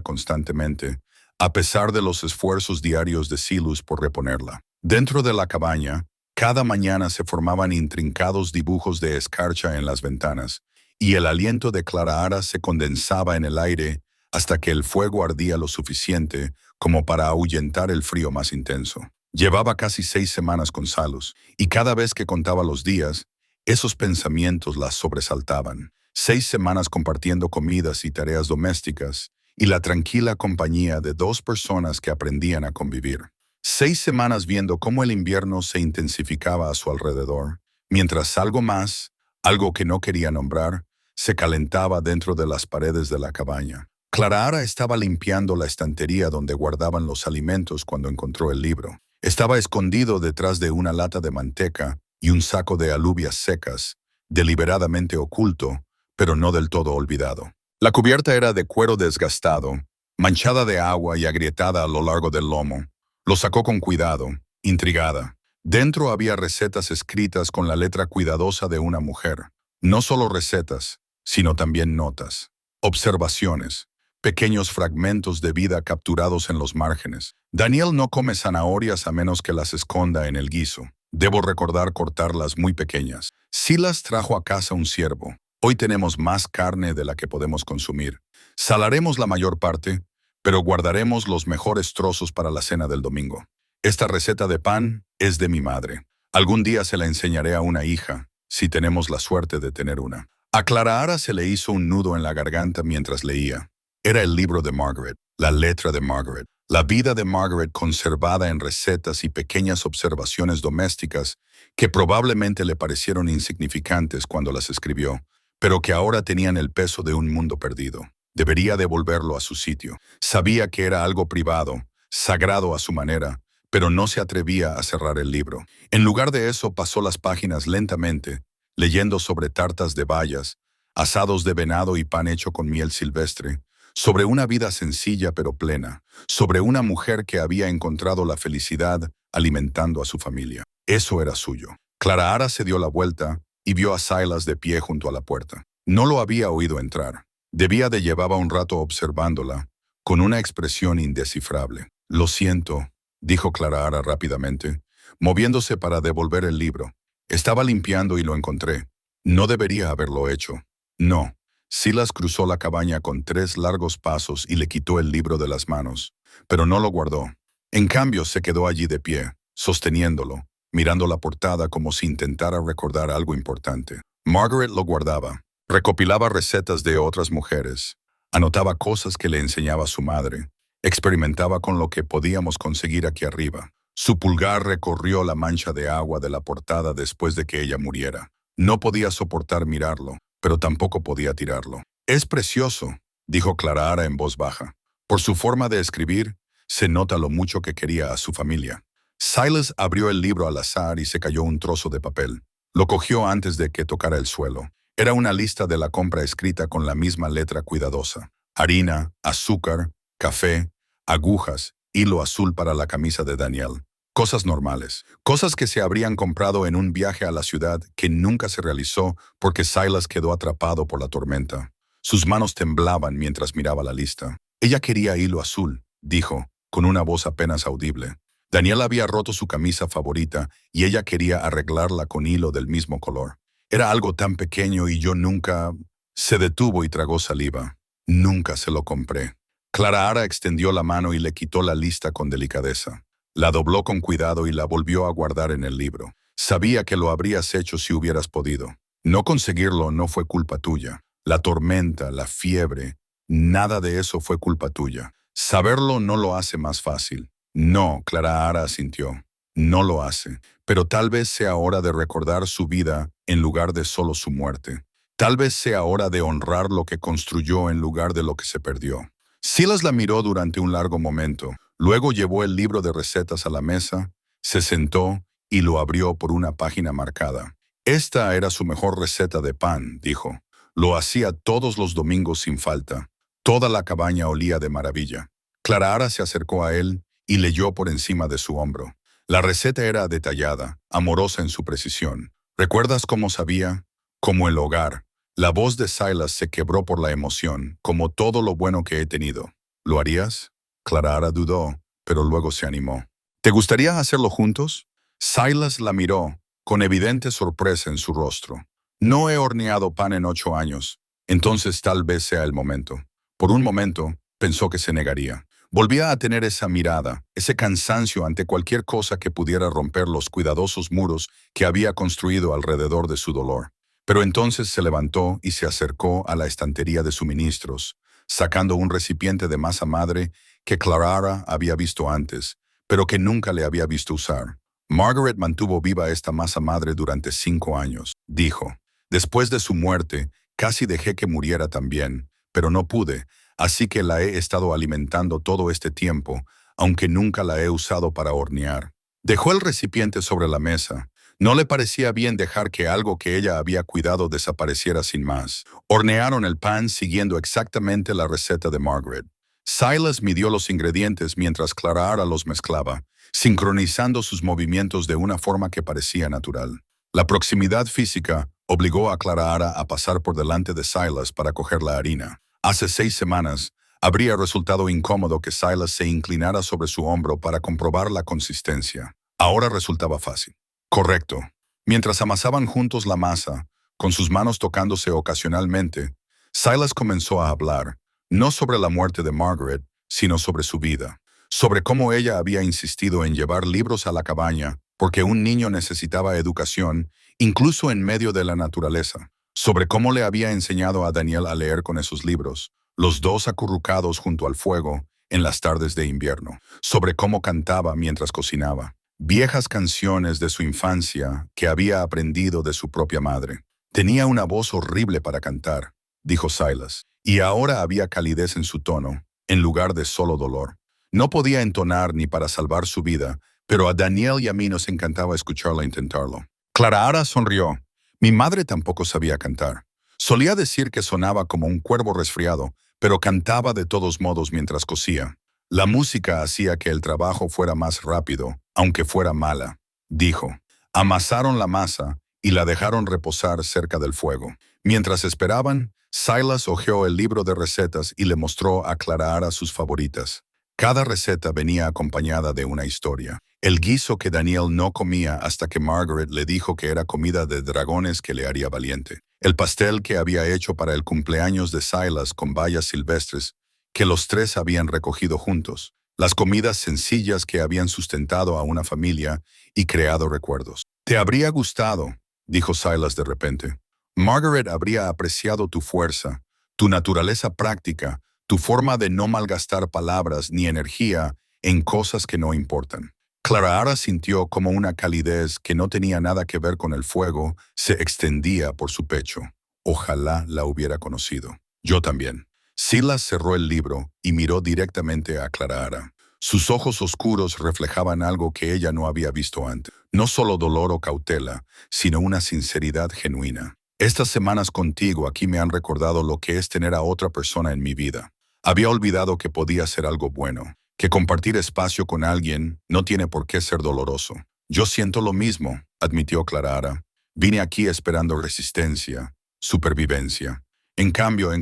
constantemente, a pesar de los esfuerzos diarios de Silas por reponerla. Dentro de la cabaña, cada mañana se formaban intrincados dibujos de escarcha en las ventanas, y el aliento de Clara se condensaba en el aire hasta que el fuego ardía lo suficiente como para ahuyentar el frío más intenso. Llevaba casi 6 semanas con Silas, y cada vez que contaba los días, esos pensamientos la sobresaltaban. 6 semanas compartiendo comidas y tareas domésticas, y la tranquila compañía de 2 personas que aprendían a convivir. 6 semanas viendo cómo el invierno se intensificaba a su alrededor, mientras algo más, algo que no quería nombrar, se calentaba dentro de las paredes de la cabaña. Clara estaba limpiando la estantería donde guardaban los alimentos cuando encontró el libro. Estaba escondido detrás de una lata de manteca y un saco de alubias secas, deliberadamente oculto, pero no del todo olvidado. La cubierta era de cuero desgastado, manchada de agua y agrietada a lo largo del lomo. Lo sacó con cuidado, intrigada. Dentro había recetas escritas con la letra cuidadosa de una mujer. No solo recetas, sino también notas, observaciones, pequeños fragmentos de vida capturados en los márgenes. Daniel no come zanahorias a menos que las esconda en el guiso. Debo recordar cortarlas muy pequeñas. Silas trajo a casa un ciervo. Hoy tenemos más carne de la que podemos consumir. Salaremos la mayor parte, pero guardaremos los mejores trozos para la cena del domingo. Esta receta de pan es de mi madre. Algún día se la enseñaré a una hija, si tenemos la suerte de tener una. A Clara se le hizo un nudo en la garganta mientras leía. Era el libro de Margaret, la letra de Margaret, la vida de Margaret conservada en recetas y pequeñas observaciones domésticas que probablemente le parecieron insignificantes cuando las escribió, pero que ahora tenían el peso de un mundo perdido. Debería devolverlo a su sitio. Sabía que era algo privado, sagrado a su manera, pero no se atrevía a cerrar el libro. En lugar de eso, pasó las páginas lentamente, leyendo sobre tartas de bayas, asados de venado y pan hecho con miel silvestre, sobre una vida sencilla pero plena, sobre una mujer que había encontrado la felicidad alimentando a su familia. Eso era suyo. Clara se dio la vuelta y vio a Silas de pie junto a la puerta. No lo había oído entrar. Debía de llevaba un rato observándola, con una expresión indescifrable. Lo siento, dijo Clara rápidamente, moviéndose para devolver el libro. Estaba limpiando y lo encontré. No debería haberlo hecho. No. Silas cruzó la cabaña con 3 largos pasos y le quitó el libro de las manos, pero no lo guardó. En cambio, se quedó allí de pie, sosteniéndolo, mirando la portada como si intentara recordar algo importante. Margaret lo guardaba. Recopilaba recetas de otras mujeres, anotaba cosas que le enseñaba su madre, experimentaba con lo que podíamos conseguir aquí arriba. Su pulgar recorrió la mancha de agua de la portada después de que ella muriera. No podía soportar mirarlo, pero tampoco podía tirarlo. «Es precioso», dijo Clara en voz baja. Por su forma de escribir, se nota lo mucho que quería a su familia. Silas abrió el libro al azar y se cayó un trozo de papel. Lo cogió antes de que tocara el suelo. Era una lista de la compra escrita con la misma letra cuidadosa. Harina, azúcar, café, agujas, hilo azul para la camisa de Daniel. Cosas normales. Cosas que se habrían comprado en un viaje a la ciudad que nunca se realizó porque Silas quedó atrapado por la tormenta. Sus manos temblaban mientras miraba la lista. Ella quería hilo azul, dijo, con una voz apenas audible. Daniel había roto su camisa favorita y ella quería arreglarla con hilo del mismo color. Era algo tan pequeño y yo nunca... Se detuvo y tragó saliva. Nunca se lo compré. Clara extendió la mano y le quitó la lista con delicadeza. La dobló con cuidado y la volvió a guardar en el libro. Sabía que lo habrías hecho si hubieras podido. No conseguirlo no fue culpa tuya. La tormenta, la fiebre, nada de eso fue culpa tuya. Saberlo no lo hace más fácil. No, Clara asintió. No lo hace. Pero tal vez sea hora de recordar su vida en lugar de solo su muerte. Tal vez sea hora de honrar lo que construyó en lugar de lo que se perdió. Silas la miró durante un largo momento. Luego llevó el libro de recetas a la mesa, se sentó y lo abrió por una página marcada. Esta era su mejor receta de pan, dijo. Lo hacía todos los domingos sin falta. Toda la cabaña olía de maravilla. Clara se acercó a él y leyó por encima de su hombro. La receta era detallada, amorosa en su precisión. ¿Recuerdas cómo sabía? Como el hogar, La voz de Silas se quebró por la emoción, como todo lo bueno que he tenido. ¿Lo harías? Clara dudó, pero luego se animó. ¿Te gustaría hacerlo juntos? Silas la miró, con evidente sorpresa en su rostro. No he horneado pan en 8 años, entonces tal vez sea el momento. Por un momento, pensó que se negaría. Volvía a tener esa mirada, ese cansancio ante cualquier cosa que pudiera romper los cuidadosos muros que había construido alrededor de su dolor. Pero entonces se levantó y se acercó a la estantería de suministros, sacando un recipiente de masa madre que Clara había visto antes, pero que nunca le había visto usar. Margaret mantuvo viva esta masa madre durante 5 años, dijo. Después de su muerte, casi dejé que muriera también, pero no pude, así que la he estado alimentando todo este tiempo, aunque nunca la he usado para hornear. Dejó el recipiente sobre la mesa. No le parecía bien dejar que algo que ella había cuidado desapareciera sin más. Hornearon el pan siguiendo exactamente la receta de Margaret. Silas midió los ingredientes mientras Clara los mezclaba, sincronizando sus movimientos de una forma que parecía natural. La proximidad física obligó a Clara a pasar por delante de Silas para coger la harina. Hace 6 semanas, habría resultado incómodo que Silas se inclinara sobre su hombro para comprobar la consistencia. Ahora resultaba fácil. Correcto. Mientras amasaban juntos la masa, con sus manos tocándose ocasionalmente, Silas comenzó a hablar, no sobre la muerte de Margaret, sino sobre su vida, sobre cómo ella había insistido en llevar libros a la cabaña porque un niño necesitaba educación, incluso en medio de la naturaleza, sobre cómo le había enseñado a Daniel a leer con esos libros, los dos acurrucados junto al fuego en las tardes de invierno, sobre cómo cantaba mientras cocinaba, viejas canciones de su infancia que había aprendido de su propia madre. Tenía una voz horrible para cantar, dijo Silas, y ahora había calidez en su tono, en lugar de solo dolor. No podía entonar ni para salvar su vida, pero a Daniel y a mí nos encantaba escucharla intentarlo. Clara sonrió. Mi madre tampoco sabía cantar. Solía decir que sonaba como un cuervo resfriado, pero cantaba de todos modos mientras cosía. La música hacía que el trabajo fuera más rápido, aunque fuera mala, dijo. Amasaron la masa y la dejaron reposar cerca del fuego. Mientras esperaban, Silas hojeó el libro de recetas y le mostró a Clara sus favoritas. Cada receta venía acompañada de una historia. El guiso que Daniel no comía hasta que Margaret le dijo que era comida de dragones que le haría valiente. El pastel que había hecho para el cumpleaños de Silas con bayas silvestres que los 3 habían recogido juntos. Las comidas sencillas que habían sustentado a una familia y creado recuerdos. «Te habría gustado», dijo Silas de repente. «Margaret habría apreciado tu fuerza, tu naturaleza práctica, tu forma de no malgastar palabras ni energía en cosas que no importan». Clara sintió como una calidez que no tenía nada que ver con el fuego se extendía por su pecho. Ojalá la hubiera conocido. Yo también. Silas cerró el libro y miró directamente a Clara. Sus ojos oscuros reflejaban algo que ella no había visto antes. No solo dolor o cautela, sino una sinceridad genuina. Estas semanas contigo aquí me han recordado lo que es tener a otra persona en mi vida. Había olvidado que podía ser algo bueno, que compartir espacio con alguien no tiene por qué ser doloroso. Yo siento lo mismo, admitió Clara. Vine aquí esperando resistencia, supervivencia. En cambio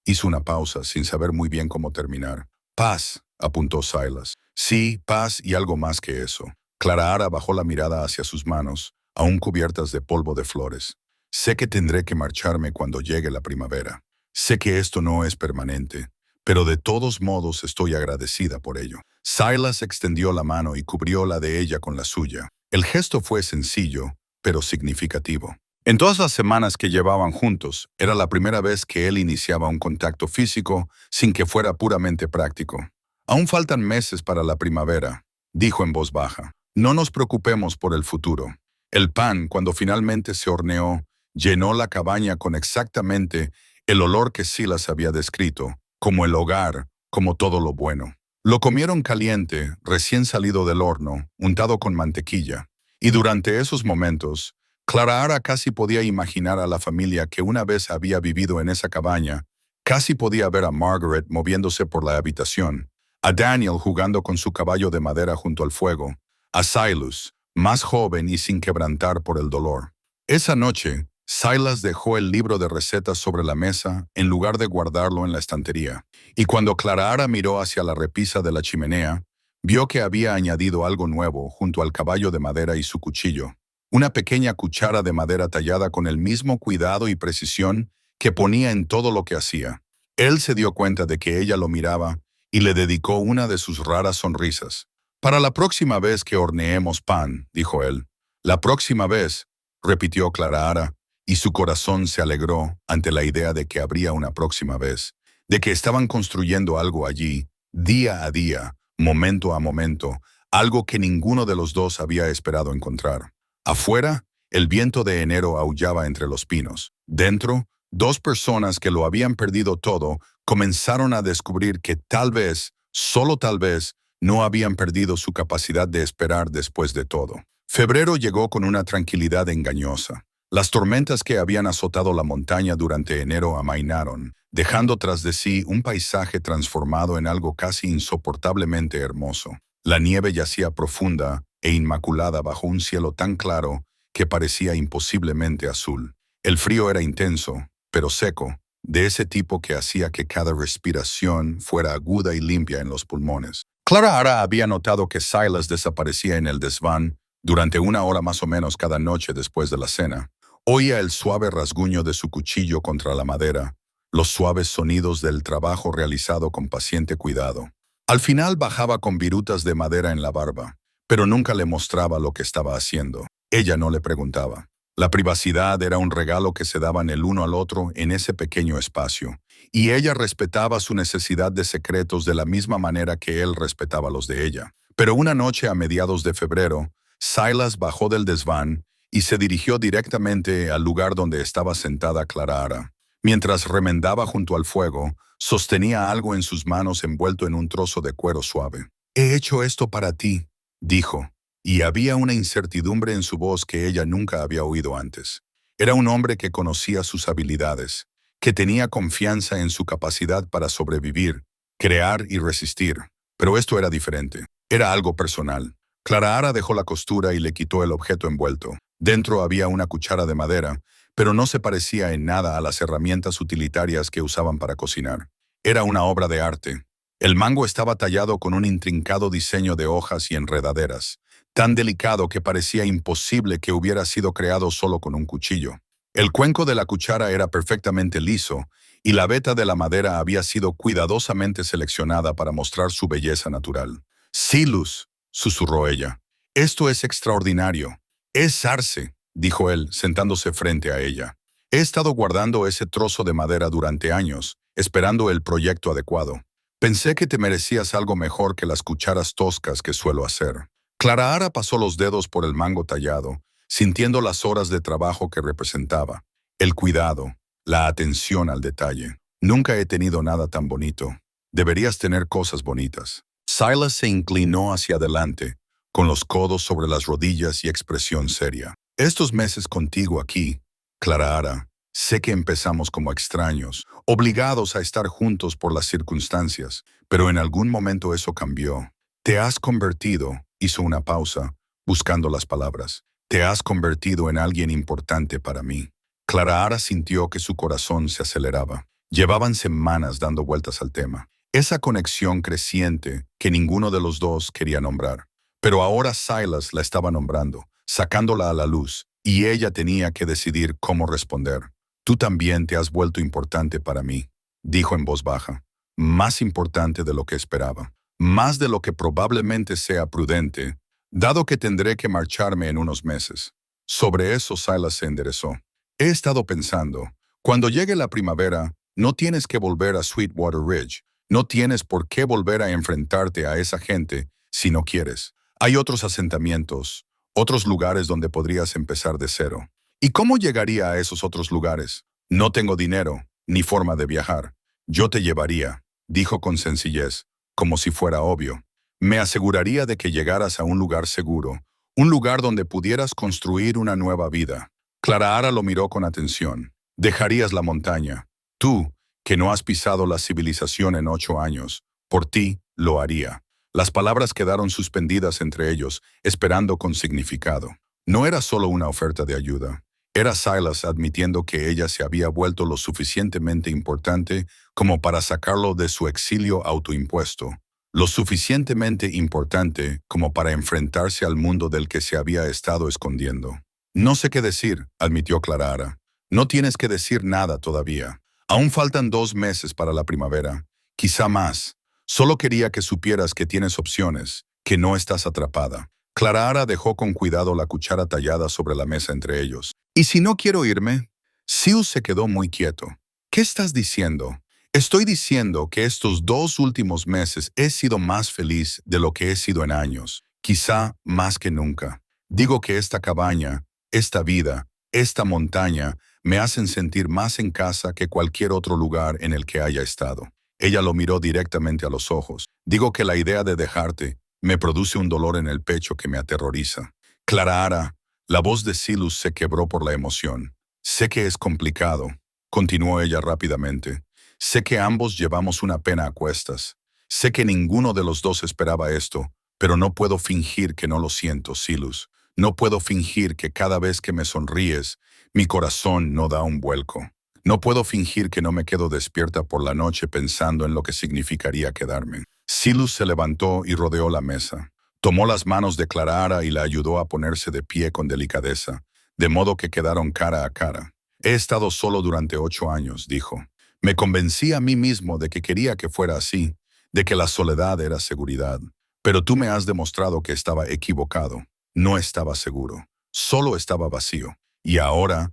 hizo una pausa sin saber muy bien cómo terminar. Paz, apuntó Silas. Sí, paz y algo más que eso. Clara bajó la mirada hacia sus manos, aún cubiertas de polvo de flores. Sé que tendré que marcharme cuando llegue la primavera. Sé que esto no es permanente, pero de todos modos estoy agradecida por ello. Silas extendió la mano y cubrió la de ella con la suya. El gesto fue sencillo, pero significativo. En todas las semanas que llevaban juntos, era la primera vez que él iniciaba un contacto físico sin que fuera puramente práctico. Aún faltan meses para la primavera, dijo en voz baja. No nos preocupemos por el futuro. El pan, cuando finalmente se horneó, llenó la cabaña con exactamente el olor que Silas había descrito, como el hogar, como todo lo bueno. Lo comieron caliente, recién salido del horno, untado con mantequilla. Y durante esos momentos, Clara casi podía imaginar a la familia que una vez había vivido en esa cabaña, casi podía ver a Margaret moviéndose por la habitación, a Daniel jugando con su caballo de madera junto al fuego, a Silas, más joven y sin quebrantar por el dolor. Esa noche, Silas dejó el libro de recetas sobre la mesa en lugar de guardarlo en la estantería. Y cuando Clarahara miró hacia la repisa de la chimenea, vio que había añadido algo nuevo junto al caballo de madera y su cuchillo. Una pequeña cuchara de madera tallada con el mismo cuidado y precisión que ponía en todo lo que hacía. Él se dio cuenta de que ella lo miraba y le dedicó una de sus raras sonrisas. «Para la próxima vez que horneemos pan», dijo él. «La próxima vez», repitió Clarahara, y su corazón se alegró ante la idea de que habría una próxima vez, de que estaban construyendo algo allí, día a día, momento a momento, algo que ninguno de los dos había esperado encontrar. Afuera, el viento de enero aullaba entre los pinos. Dentro, dos personas que lo habían perdido todo comenzaron a descubrir que tal vez, solo tal vez, no habían perdido su capacidad de esperar después de todo. Febrero llegó con una tranquilidad engañosa. Las tormentas que habían azotado la montaña durante enero amainaron, dejando tras de sí un paisaje transformado en algo casi insoportablemente hermoso. La nieve yacía profunda e inmaculada bajo un cielo tan claro que parecía imposiblemente azul. El frío era intenso, pero seco, de ese tipo que hacía que cada respiración fuera aguda y limpia en los pulmones. Clarahara había notado que Silas desaparecía en el desván durante una hora más o menos cada noche después de la cena. Oía el suave rasguño de su cuchillo contra la madera, los suaves sonidos del trabajo realizado con paciente cuidado. Al final bajaba con virutas de madera en la barba, pero nunca le mostraba lo que estaba haciendo. Ella no le preguntaba. La privacidad era un regalo que se daban el uno al otro en ese pequeño espacio, y ella respetaba su necesidad de secretos de la misma manera que él respetaba los de ella. Pero una noche a mediados de febrero, Silas bajó del desván y se dirigió directamente al lugar donde estaba sentada Clarahara. Mientras remendaba junto al fuego, sostenía algo en sus manos envuelto en un trozo de cuero suave. «He hecho esto para ti», dijo, y había una incertidumbre en su voz que ella nunca había oído antes. Era un hombre que conocía sus habilidades, que tenía confianza en su capacidad para sobrevivir, crear y resistir. Pero esto era diferente. Era algo personal. Clarahara dejó la costura y le quitó el objeto envuelto. Dentro había una cuchara de madera, pero no se parecía en nada a las herramientas utilitarias que usaban para cocinar. Era una obra de arte. El mango estaba tallado con un intrincado diseño de hojas y enredaderas, tan delicado que parecía imposible que hubiera sido creado solo con un cuchillo. El cuenco de la cuchara era perfectamente liso, y la veta de la madera había sido cuidadosamente seleccionada para mostrar su belleza natural. «Silus», susurró ella, «esto es extraordinario». «Es arce», dijo él, sentándose frente a ella. «He estado guardando ese trozo de madera durante años, esperando el proyecto adecuado. Pensé que te merecías algo mejor que las cucharas toscas que suelo hacer». Clarahara pasó los dedos por el mango tallado, sintiendo las horas de trabajo que representaba, el cuidado, la atención al detalle. «Nunca he tenido nada tan bonito. Deberías tener cosas bonitas». Silas se inclinó hacia adelante, con los codos sobre las rodillas y expresión seria. «Estos meses contigo aquí, Clarahara, sé que empezamos como extraños, obligados a estar juntos por las circunstancias, pero en algún momento eso cambió. Te has convertido», hizo una pausa, buscando las palabras, «te has convertido en alguien importante para mí». Clarahara sintió que su corazón se aceleraba. Llevaban semanas dando vueltas al tema. Esa conexión creciente que ninguno de los dos quería nombrar. Pero ahora Silas la estaba nombrando, sacándola a la luz, y ella tenía que decidir cómo responder. «Tú también te has vuelto importante para mí», dijo en voz baja. «Más importante de lo que esperaba. Más de lo que probablemente sea prudente, dado que tendré que marcharme en unos meses». Sobre eso Silas se enderezó. «He estado pensando, cuando llegue la primavera, no tienes que volver a Sweetwater Ridge. No tienes por qué volver a enfrentarte a esa gente si no quieres. Hay otros asentamientos, otros lugares donde podrías empezar de cero. ¿Y cómo llegaría a esos otros lugares? No tengo dinero, ni forma de viajar. Yo te llevaría», dijo con sencillez, como si fuera obvio. «Me aseguraría de que llegaras a un lugar seguro, un lugar donde pudieras construir una nueva vida». Clarahara lo miró con atención. «Dejarías la montaña. Tú, que no has pisado la civilización en 8 años, por ti lo haría». Las palabras quedaron suspendidas entre ellos, esperando con significado. No era solo una oferta de ayuda. Era Silas admitiendo que ella se había vuelto lo suficientemente importante como para sacarlo de su exilio autoimpuesto, lo suficientemente importante como para enfrentarse al mundo del que se había estado escondiendo. No sé qué decir, admitió Clara. No tienes que decir nada todavía. Aún faltan 2 meses para la primavera, quizá más. Solo quería que supieras que tienes opciones, que no estás atrapada. Clara dejó con cuidado la cuchara tallada sobre la mesa entre ellos. ¿Y si no quiero irme? Sius se quedó muy quieto. ¿Qué estás diciendo? Estoy diciendo que estos 2 últimos meses he sido más feliz de lo que he sido en años, quizá más que nunca. Digo que esta cabaña, esta vida, esta montaña, me hacen sentir más en casa que cualquier otro lugar en el que haya estado. Ella lo miró directamente a los ojos. Digo que la idea de dejarte me produce un dolor en el pecho que me aterroriza. Clara, la voz de Silas se quebró por la emoción. Sé que es complicado, continuó ella rápidamente. Sé que ambos llevamos una pena a cuestas. Sé que ninguno de los dos esperaba esto, pero no puedo fingir que no lo siento, Silas. No puedo fingir que cada vez que me sonríes, mi corazón no da un vuelco. No puedo fingir que no me quedo despierta por la noche pensando en lo que significaría quedarme. Silas se levantó y rodeó la mesa. Tomó las manos de Clara y la ayudó a ponerse de pie con delicadeza, de modo que quedaron cara a cara. He estado solo durante 8 años, dijo. Me convencí a mí mismo de que quería que fuera así, de que la soledad era seguridad. Pero tú me has demostrado que estaba equivocado. No estaba seguro. Solo estaba vacío. Y ahora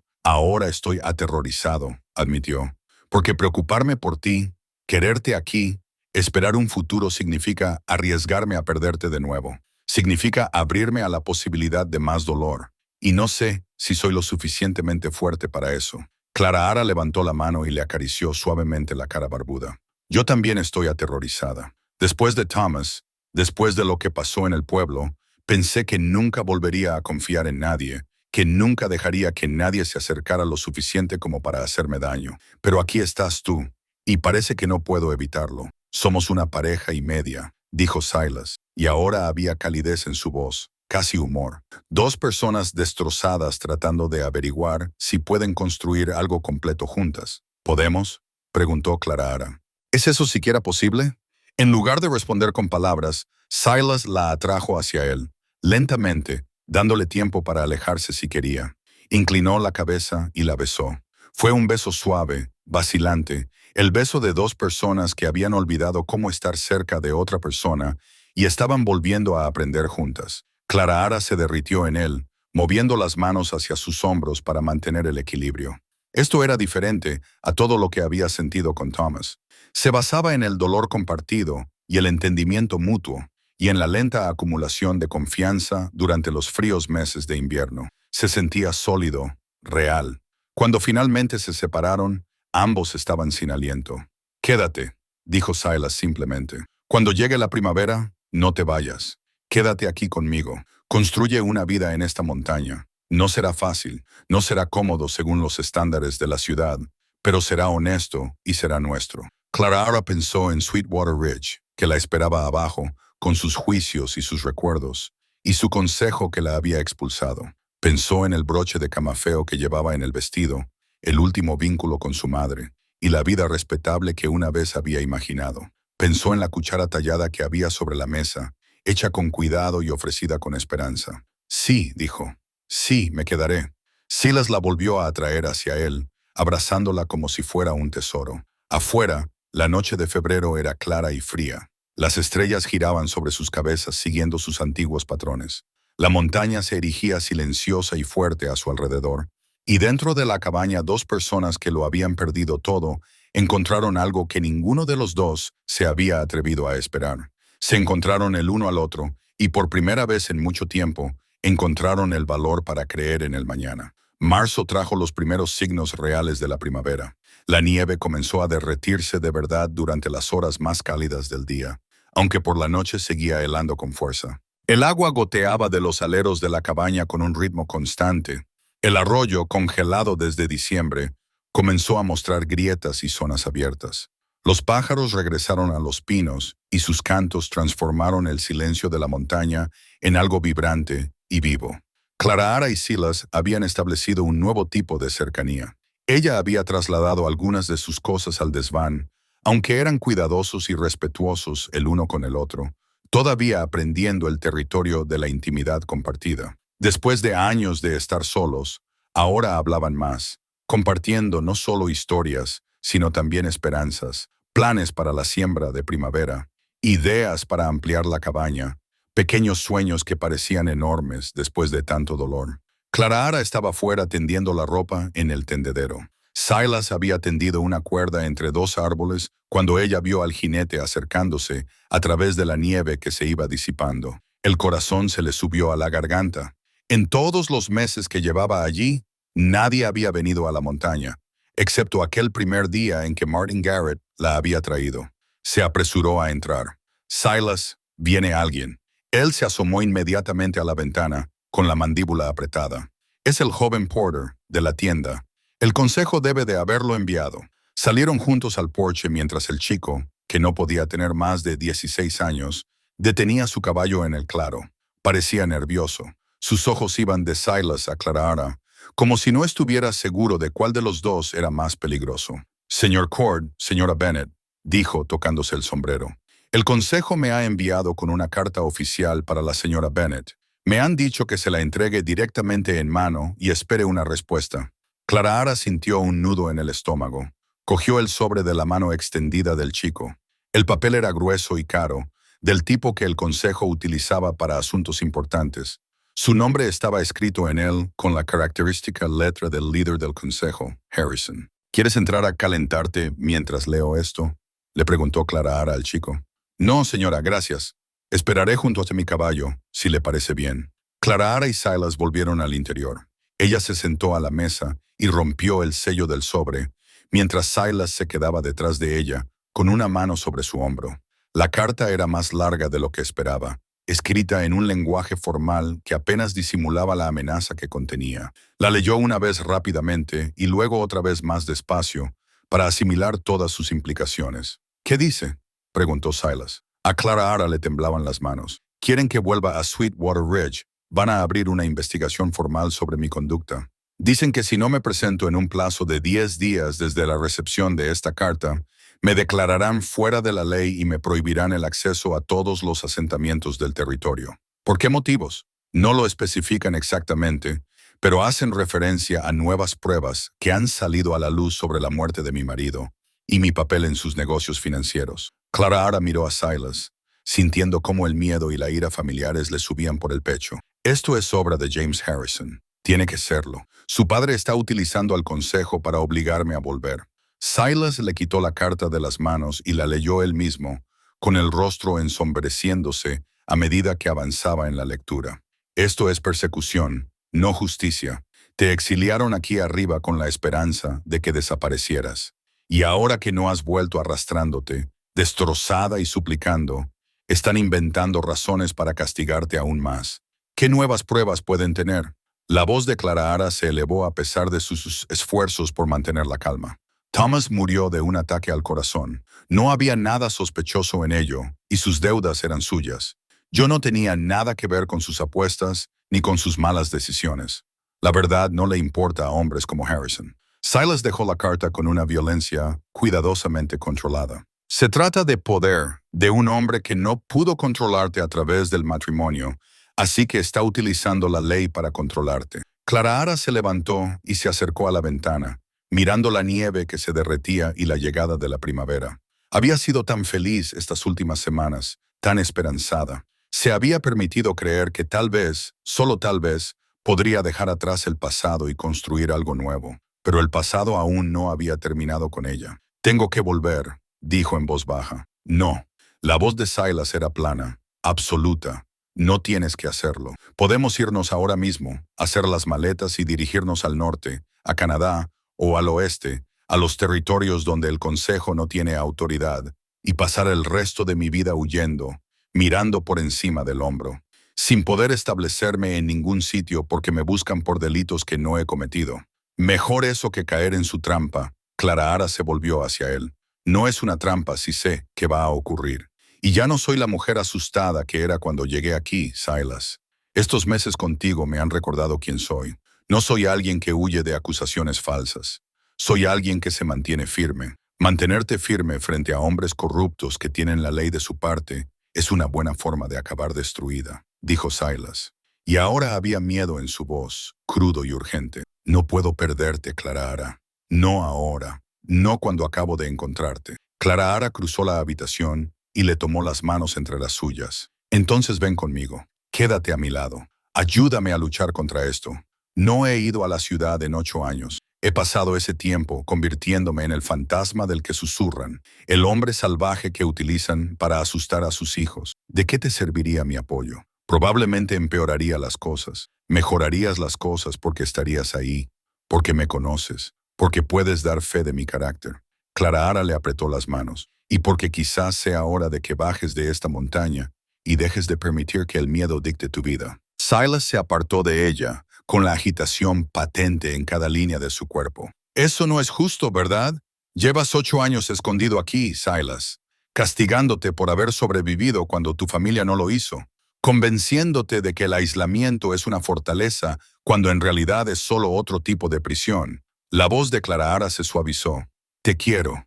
estoy aterrorizado, admitió. Porque preocuparme por ti, quererte aquí, esperar un futuro significa arriesgarme a perderte de nuevo. Significa abrirme a la posibilidad de más dolor. Y no sé si soy lo suficientemente fuerte para eso. Clara levantó la mano y le acarició suavemente la cara barbuda. Yo también estoy aterrorizada. Después de Thomas, después de lo que pasó en el pueblo, pensé que nunca volvería a confiar en nadie, que nunca dejaría que nadie se acercara lo suficiente como para hacerme daño. Pero aquí estás tú, y parece que no puedo evitarlo. Somos una pareja y media, dijo Silas, y ahora había calidez en su voz, casi humor. 2 personas destrozadas tratando de averiguar si pueden construir algo completo juntas. ¿Podemos?, preguntó Clara. ¿Es eso siquiera posible? En lugar de responder con palabras, Silas la atrajo hacia él, lentamente, dándole tiempo para alejarse si quería. Inclinó la cabeza y la besó. Fue un beso suave, vacilante, el beso de 2 personas que habían olvidado cómo estar cerca de otra persona y estaban volviendo a aprender juntas. Clara se derritió en él, moviendo las manos hacia sus hombros para mantener el equilibrio. Esto era diferente a todo lo que había sentido con Thomas. Se basaba en el dolor compartido y el entendimiento mutuo, y en la lenta acumulación de confianza durante los fríos meses de invierno. Se sentía sólido, real. Cuando finalmente se separaron, ambos estaban sin aliento. Quédate, dijo Silas simplemente. Cuando llegue la primavera, no te vayas. Quédate aquí conmigo. Construye una vida en esta montaña. No será fácil, no será cómodo según los estándares de la ciudad, pero será honesto y será nuestro. Clara pensó en Sweetwater Ridge, que la esperaba abajo, con sus juicios y sus recuerdos, y su consejo que la había expulsado. Pensó en el broche de camafeo que llevaba en el vestido, el último vínculo con su madre, y la vida respetable que una vez había imaginado. Pensó en la cuchara tallada que había sobre la mesa, hecha con cuidado y ofrecida con esperanza. Sí, dijo. Sí, me quedaré. Silas la volvió a atraer hacia él, abrazándola como si fuera un tesoro. Afuera, la noche de febrero era clara y fría. Las estrellas giraban sobre sus cabezas siguiendo sus antiguos patrones. La montaña se erigía silenciosa y fuerte a su alrededor, y dentro de la cabaña 2 personas que lo habían perdido todo encontraron algo que ninguno de los dos se había atrevido a esperar. Se encontraron el uno al otro, y por primera vez en mucho tiempo, encontraron el valor para creer en el mañana. Marzo trajo los primeros signos reales de la primavera. La nieve comenzó a derretirse de verdad durante las horas más cálidas del día, aunque por la noche seguía helando con fuerza. El agua goteaba de los aleros de la cabaña con un ritmo constante. El arroyo, congelado desde diciembre, comenzó a mostrar grietas y zonas abiertas. Los pájaros regresaron a los pinos y sus cantos transformaron el silencio de la montaña en algo vibrante y vivo. Clara Ara y Silas habían establecido un nuevo tipo de cercanía. Ella había trasladado algunas de sus cosas al desván, aunque eran cuidadosos y respetuosos el uno con el otro, todavía aprendiendo el territorio de la intimidad compartida. Después de años de estar solos, ahora hablaban más, compartiendo no solo historias, sino también esperanzas, planes para la siembra de primavera, ideas para ampliar la cabaña, pequeños sueños que parecían enormes después de tanto dolor. Clara Ara estaba fuera tendiendo la ropa en el tendedero. Silas había tendido una cuerda entre dos árboles cuando ella vio al jinete acercándose a través de la nieve que se iba disipando. El corazón se le subió a la garganta. En todos los meses que llevaba allí, nadie había venido a la montaña, excepto aquel primer día en que Martin Garrett la había traído. Se apresuró a entrar. Silas, viene alguien. Él se asomó inmediatamente a la ventana, con la mandíbula apretada. Es el joven Porter, de la tienda. El consejo debe de haberlo enviado. Salieron juntos al porche mientras el chico, que no podía tener más de 16 años, detenía su caballo en el claro. Parecía nervioso. Sus ojos iban de Silas a Clara Ara, como si no estuviera seguro de cuál de los dos era más peligroso. Señor Cord, señora Bennett, dijo tocándose el sombrero. El consejo me ha enviado con una carta oficial para la señora Bennett. Me han dicho que se la entregue directamente en mano y espere una respuesta. Clara Ara sintió un nudo en el estómago. Cogió el sobre de la mano extendida del chico. El papel era grueso y caro, del tipo que el consejo utilizaba para asuntos importantes. Su nombre estaba escrito en él con la característica letra del líder del consejo, Harrison. ¿Quieres entrar a calentarte mientras leo esto?, le preguntó Clara Ara al chico. No, señora, gracias. Esperaré junto a mi caballo, si le parece bien. Clara Ara y Silas volvieron al interior. Ella se sentó a la mesa y rompió el sello del sobre, mientras Silas se quedaba detrás de ella, con una mano sobre su hombro. La carta era más larga de lo que esperaba, escrita en un lenguaje formal que apenas disimulaba la amenaza que contenía. La leyó una vez rápidamente y luego otra vez más despacio, para asimilar todas sus implicaciones. ¿Qué dice?, preguntó Silas. A Clara Ara le temblaban las manos. Quieren que vuelva a Sweetwater Ridge. Van a abrir una investigación formal sobre mi conducta. Dicen que si no me presento en un plazo de 10 días desde la recepción de esta carta, me declararán fuera de la ley y me prohibirán el acceso a todos los asentamientos del territorio. ¿Por qué motivos? No lo especifican exactamente, pero hacen referencia a nuevas pruebas que han salido a la luz sobre la muerte de mi marido y mi papel en sus negocios financieros. Clara Ara miró a Silas, sintiendo cómo el miedo y la ira familiares le subían por el pecho. Esto es obra de James Harrison. Tiene que serlo. Su padre está utilizando al consejo para obligarme a volver. Silas le quitó la carta de las manos y la leyó él mismo, con el rostro ensombreciéndose a medida que avanzaba en la lectura. Esto es persecución, no justicia. Te exiliaron aquí arriba con la esperanza de que desaparecieras. Y ahora que no has vuelto arrastrándote, destrozada y suplicando, están inventando razones para castigarte aún más. ¿Qué nuevas pruebas pueden tener? La voz de Clara Ara se elevó a pesar de sus esfuerzos por mantener la calma. Thomas murió de un ataque al corazón. No había nada sospechoso en ello, y sus deudas eran suyas. Yo no tenía nada que ver con sus apuestas ni con sus malas decisiones. La verdad no le importa a hombres como Harrison. Silas dejó la carta con una violencia cuidadosamente controlada. Se trata de poder, de un hombre que no pudo controlarte a través del matrimonio, así que está utilizando la ley para controlarte. Clara Ara se levantó y se acercó a la ventana, mirando la nieve que se derretía y la llegada de la primavera. Había sido tan feliz estas últimas semanas, tan esperanzada. Se había permitido creer que tal vez, solo tal vez, podría dejar atrás el pasado y construir algo nuevo. Pero el pasado aún no había terminado con ella. Tengo que volver, dijo en voz baja. No. La voz de Silas era plana, absoluta. No tienes que hacerlo. Podemos irnos ahora mismo, hacer las maletas y dirigirnos al norte, a Canadá, o al oeste, a los territorios donde el Consejo no tiene autoridad, y pasar el resto de mi vida huyendo, mirando por encima del hombro, sin poder establecerme en ningún sitio porque me buscan por delitos que no he cometido. Mejor eso que caer en su trampa. Clara Ara se volvió hacia él. No es una trampa si sé que va a ocurrir. Y ya no soy la mujer asustada que era cuando llegué aquí, Silas. Estos meses contigo me han recordado quién soy. No soy alguien que huye de acusaciones falsas. Soy alguien que se mantiene firme. Mantenerte firme frente a hombres corruptos que tienen la ley de su parte es una buena forma de acabar destruida, dijo Silas. Y ahora había miedo en su voz, crudo y urgente. No puedo perderte, Clara. No ahora. No cuando acabo de encontrarte. Clara cruzó la habitación y le tomó las manos entre las suyas. Entonces ven conmigo. Quédate a mi lado. Ayúdame a luchar contra esto. No he ido a la ciudad en 8 años. He pasado ese tiempo convirtiéndome en el fantasma del que susurran, el hombre salvaje que utilizan para asustar a sus hijos. ¿De qué te serviría mi apoyo? Probablemente empeoraría las cosas. Mejorarías las cosas porque estarías ahí, porque me conoces, porque puedes dar fe de mi carácter. Clara le apretó las manos, y porque quizás sea hora de que bajes de esta montaña y dejes de permitir que el miedo dicte tu vida. Silas se apartó de ella, con la agitación patente en cada línea de su cuerpo. Eso no es justo, ¿verdad? Llevas 8 años escondido aquí, Silas, castigándote por haber sobrevivido cuando tu familia no lo hizo, convenciéndote de que el aislamiento es una fortaleza cuando en realidad es solo otro tipo de prisión. La voz de Clara se suavizó. Te quiero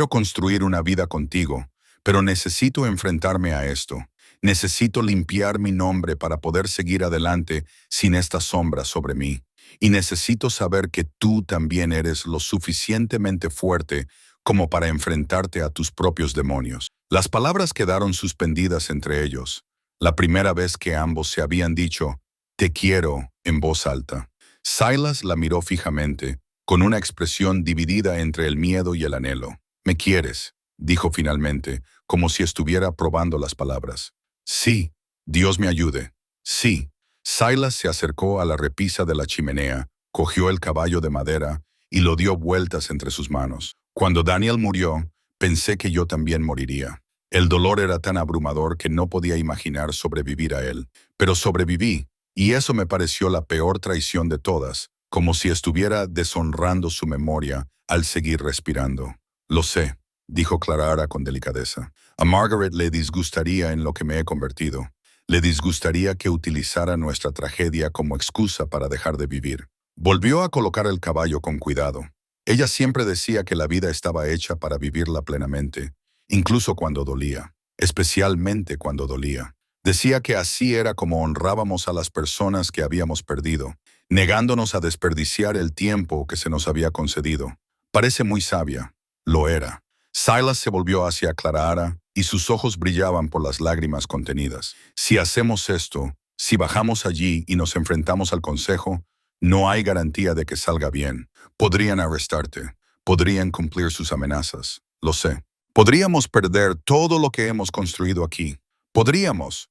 construir una vida contigo, pero necesito enfrentarme a esto. Necesito limpiar mi nombre para poder seguir adelante sin esta sombra sobre mí. Y necesito saber que tú también eres lo suficientemente fuerte como para enfrentarte a tus propios demonios. Las palabras quedaron suspendidas entre ellos, la primera vez que ambos se habían dicho, te quiero, en voz alta. Silas la miró fijamente, con una expresión dividida entre el miedo y el anhelo. ¿Me quieres?, dijo finalmente, como si estuviera probando las palabras. Sí, Dios me ayude. Sí. Silas se acercó a la repisa de la chimenea, cogió el caballo de madera y lo dio vueltas entre sus manos. Cuando Daniel murió, pensé que yo también moriría. El dolor era tan abrumador que no podía imaginar sobrevivir a él. Pero sobreviví, y eso me pareció la peor traición de todas, como si estuviera deshonrando su memoria al seguir respirando. Lo sé, dijo Clara con delicadeza. A Margaret le disgustaría en lo que me he convertido. Le disgustaría que utilizara nuestra tragedia como excusa para dejar de vivir. Volvió a colocar el caballo con cuidado. Ella siempre decía que la vida estaba hecha para vivirla plenamente, incluso cuando dolía, especialmente cuando dolía. Decía que así era como honrábamos a las personas que habíamos perdido, negándonos a desperdiciar el tiempo que se nos había concedido. Parece muy sabia. Lo era. Silas se volvió hacia Clara y sus ojos brillaban por las lágrimas contenidas. Si hacemos esto, si bajamos allí y nos enfrentamos al consejo, no hay garantía de que salga bien. Podrían arrestarte, podrían cumplir sus amenazas, lo sé. Podríamos perder todo lo que hemos construido aquí. Podríamos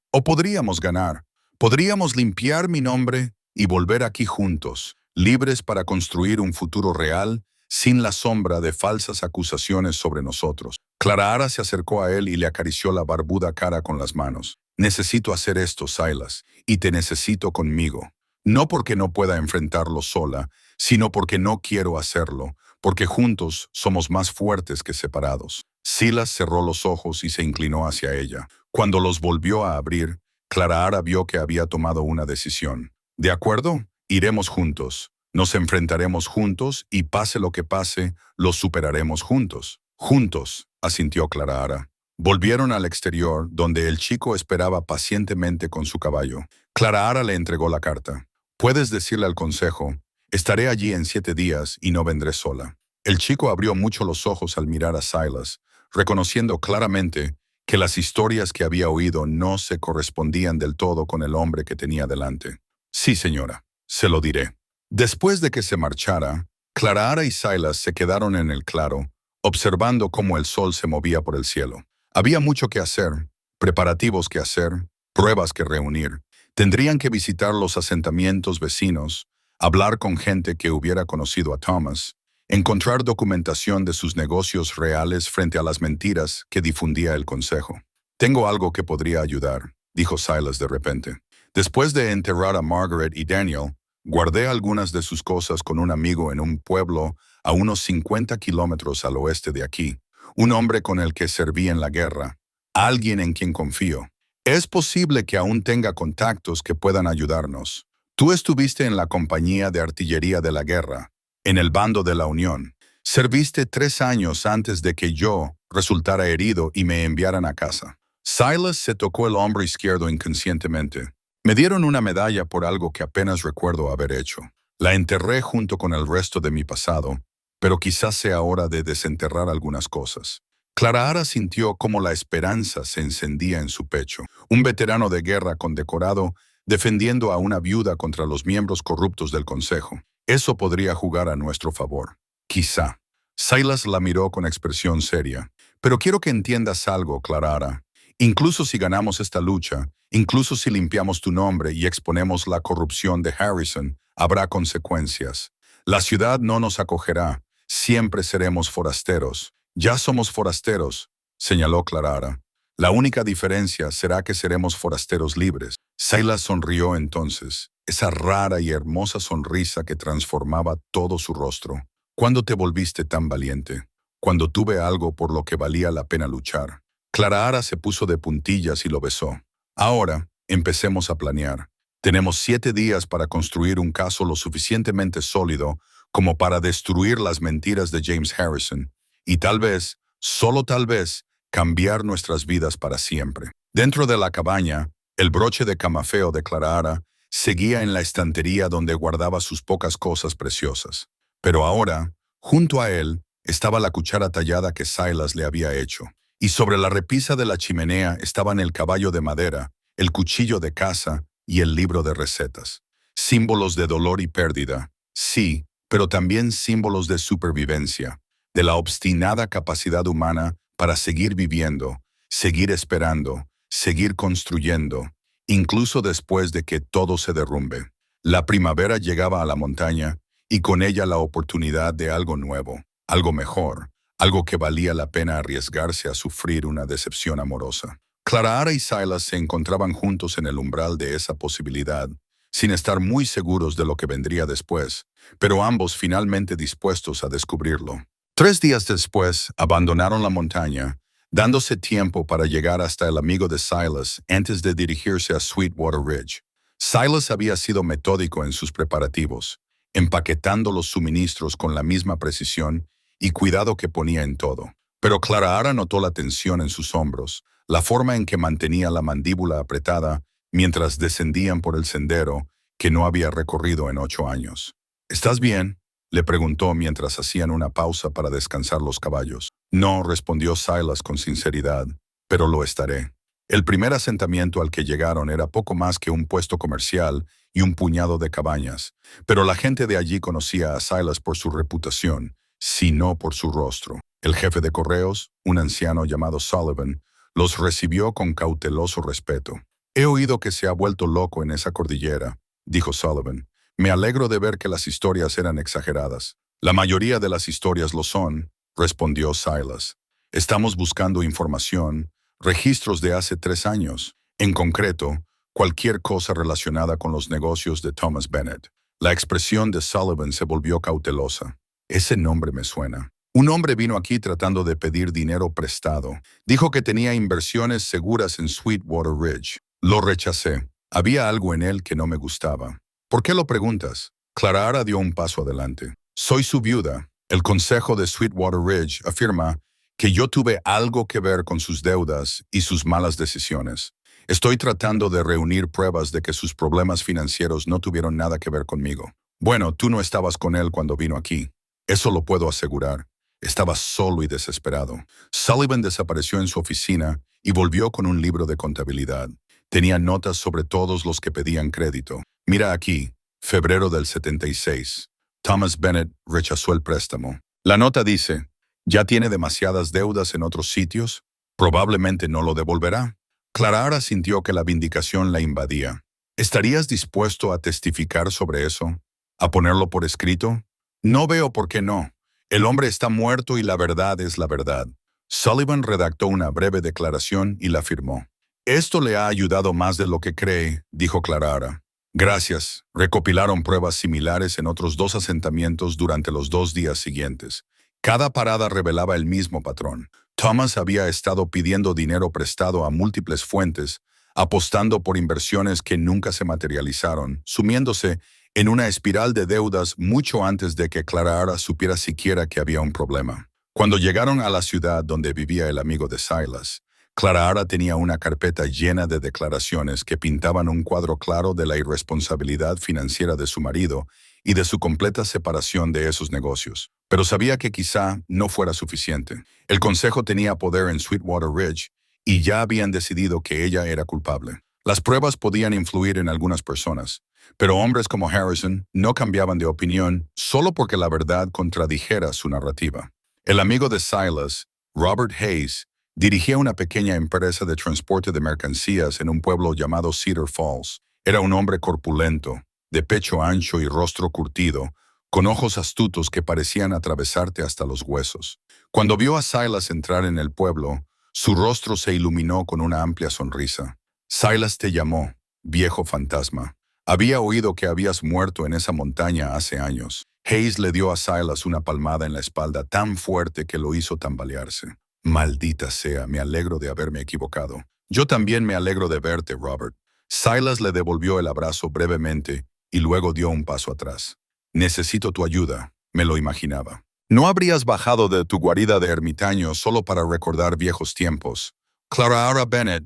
ganar. Podríamos limpiar mi nombre y volver aquí juntos, libres para construir un futuro real sin la sombra de falsas acusaciones sobre nosotros. Clara se acercó a él y le acarició la barbuda cara con las manos. Necesito hacer esto, Silas, y te necesito conmigo. No porque no pueda enfrentarlo sola, sino porque no quiero hacerlo, porque juntos somos más fuertes que separados. Silas cerró los ojos y se inclinó hacia ella. Cuando los volvió a abrir, Clara vio que había tomado una decisión. ¿De acuerdo? Iremos juntos. Nos enfrentaremos juntos y pase lo que pase, lo superaremos juntos. Juntos, asintió Clara. Volvieron al exterior, donde el chico esperaba pacientemente con su caballo. Clara le entregó la carta. Puedes decirle al consejo, estaré allí en 7 días y no vendré sola. El chico abrió mucho los ojos al mirar a Silas, reconociendo claramente que las historias que había oído no se correspondían del todo con el hombre que tenía delante. Sí, señora, se lo diré. Después de que se marchara, Clara y Silas se quedaron en el claro, observando cómo el sol se movía por el cielo. Había mucho que hacer, preparativos que hacer, pruebas que reunir. Tendrían que visitar los asentamientos vecinos, hablar con gente que hubiera conocido a Thomas, encontrar documentación de sus negocios reales frente a las mentiras que difundía el consejo. Tengo algo que podría ayudar, dijo Silas de repente. Después de enterrar a Margaret y Daniel, guardé algunas de sus cosas con un amigo en un pueblo a unos 50 kilómetros al oeste de aquí, un hombre con el que serví en la guerra, alguien en quien confío. Es posible que aún tenga contactos que puedan ayudarnos. Tú estuviste en la compañía de artillería de la guerra, en el bando de la Unión. Serviste 3 años antes de que yo resultara herido y me enviaran a casa. Silas se tocó el hombro izquierdo inconscientemente. Me dieron una medalla por algo que apenas recuerdo haber hecho. La enterré junto con el resto de mi pasado, pero quizás sea hora de desenterrar algunas cosas. Clara sintió cómo la esperanza se encendía en su pecho. Un veterano de guerra condecorado defendiendo a una viuda contra los miembros corruptos del Consejo. Eso podría jugar a nuestro favor. Quizá. Silas la miró con expresión seria. Pero quiero que entiendas algo, Clara. Incluso si ganamos esta lucha, incluso si limpiamos tu nombre y exponemos la corrupción de Harrison, habrá consecuencias. La ciudad no nos acogerá. Siempre seremos forasteros. Ya somos forasteros, señaló Clara. La única diferencia será que seremos forasteros libres. Silas sonrió entonces, esa rara y hermosa sonrisa que transformaba todo su rostro. ¿Cuándo te volviste tan valiente? Cuando tuve algo por lo que valía la pena luchar. Clara se puso de puntillas y lo besó. Ahora, empecemos a planear. Tenemos 7 días para construir un caso lo suficientemente sólido como para destruir las mentiras de James Harrison y tal vez, solo tal vez, cambiar nuestras vidas para siempre. Dentro de la cabaña, el broche de camafeo de Clara seguía en la estantería donde guardaba sus pocas cosas preciosas. Pero ahora, junto a él, estaba la cuchara tallada que Silas le había hecho. Y sobre la repisa de la chimenea estaban el caballo de madera, el cuchillo de caza y el libro de recetas. Símbolos de dolor y pérdida, sí, pero también símbolos de supervivencia, de la obstinada capacidad humana para seguir viviendo, seguir esperando, seguir construyendo, incluso después de que todo se derrumbe. La primavera llegaba a la montaña y con ella la oportunidad de algo nuevo, algo mejor, algo que valía la pena arriesgarse a sufrir una decepción amorosa. Clara y Silas se encontraban juntos en el umbral de esa posibilidad, sin estar muy seguros de lo que vendría después, pero ambos finalmente dispuestos a descubrirlo. 3 días después, abandonaron la montaña, dándose tiempo para llegar hasta el amigo de Silas antes de dirigirse a Sweetwater Ridge. Silas había sido metódico en sus preparativos, empaquetando los suministros con la misma precisión y cuidado que ponía en todo. Pero Clara notó la tensión en sus hombros, la forma en que mantenía la mandíbula apretada mientras descendían por el sendero que no había recorrido en 8 años. ¿Estás bien?, le preguntó mientras hacían una pausa para descansar los caballos. No, respondió Silas con sinceridad, pero lo estaré. El primer asentamiento al que llegaron era poco más que un puesto comercial y un puñado de cabañas, pero la gente de allí conocía a Silas por su reputación, sino por su rostro. El jefe de correos, un anciano llamado Sullivan, los recibió con cauteloso respeto. He oído que se ha vuelto loco en esa cordillera, dijo Sullivan. Me alegro de ver que las historias eran exageradas. La mayoría de las historias lo son, respondió Silas. Estamos buscando información, registros de hace 3 años. En concreto, cualquier cosa relacionada con los negocios de Thomas Bennett. La expresión de Sullivan se volvió cautelosa. Ese nombre me suena. Un hombre vino aquí tratando de pedir dinero prestado. Dijo que tenía inversiones seguras en Sweetwater Ridge. Lo rechacé. Había algo en él que no me gustaba. ¿Por qué lo preguntas? Clara dio un paso adelante. Soy su viuda. El consejo de Sweetwater Ridge afirma que yo tuve algo que ver con sus deudas y sus malas decisiones. Estoy tratando de reunir pruebas de que sus problemas financieros no tuvieron nada que ver conmigo. Bueno, tú no estabas con él cuando vino aquí. Eso lo puedo asegurar. Estaba solo y desesperado. Sullivan desapareció en su oficina y volvió con un libro de contabilidad. Tenía notas sobre todos los que pedían crédito. Mira aquí, febrero del 76. Thomas Bennett rechazó el préstamo. La nota dice, ¿ya tiene demasiadas deudas en otros sitios? Probablemente no lo devolverá. Clara sintió que la vindicación la invadía. ¿Estarías dispuesto a testificar sobre eso? ¿A ponerlo por escrito? No veo por qué no. El hombre está muerto y la verdad es la verdad. Sullivan redactó una breve declaración y la firmó. Esto le ha ayudado más de lo que cree, dijo Clara. Gracias. Recopilaron pruebas similares en otros 2 asentamientos durante los 2 días siguientes. Cada parada revelaba el mismo patrón. Thomas había estado pidiendo dinero prestado a múltiples fuentes apostando por inversiones que nunca se materializaron, sumiéndose en una espiral de deudas mucho antes de que Clara supiera siquiera que había un problema. Cuando llegaron a la ciudad donde vivía el amigo de Silas, Clara tenía una carpeta llena de declaraciones que pintaban un cuadro claro de la irresponsabilidad financiera de su marido y de su completa separación de esos negocios. Pero sabía que quizá no fuera suficiente. El consejo tenía poder en Sweetwater Ridge y ya habían decidido que ella era culpable. Las pruebas podían influir en algunas personas, pero hombres como Harrison no cambiaban de opinión solo porque la verdad contradijera su narrativa. El amigo de Silas, Robert Hayes, dirigía una pequeña empresa de transporte de mercancías en un pueblo llamado Cedar Falls. Era un hombre corpulento, de pecho ancho y rostro curtido, con ojos astutos que parecían atravesarte hasta los huesos. Cuando vio a Silas entrar en el pueblo, su rostro se iluminó con una amplia sonrisa. Silas te llamó, viejo fantasma. Había oído que habías muerto en esa montaña hace años. Hayes le dio a Silas una palmada en la espalda tan fuerte que lo hizo tambalearse. Maldita sea, me alegro de haberme equivocado. Yo también me alegro de verte, Robert. Silas le devolvió el abrazo brevemente y luego dio un paso atrás. Necesito tu ayuda, me lo imaginaba. No habrías bajado de tu guarida de ermitaño solo para recordar viejos tiempos. Clara Bennett,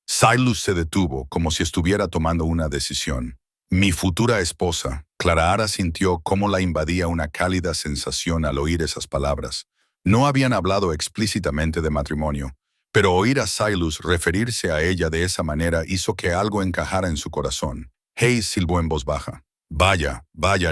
Silas se detuvo como si estuviera tomando una decisión. Mi futura esposa. Clara sintió cómo la invadía una cálida sensación al oír esas palabras. No habían hablado explícitamente de matrimonio, pero oír a Silas referirse a ella de esa manera hizo que algo encajara en su corazón. Hayes silbó en voz baja. Vaya,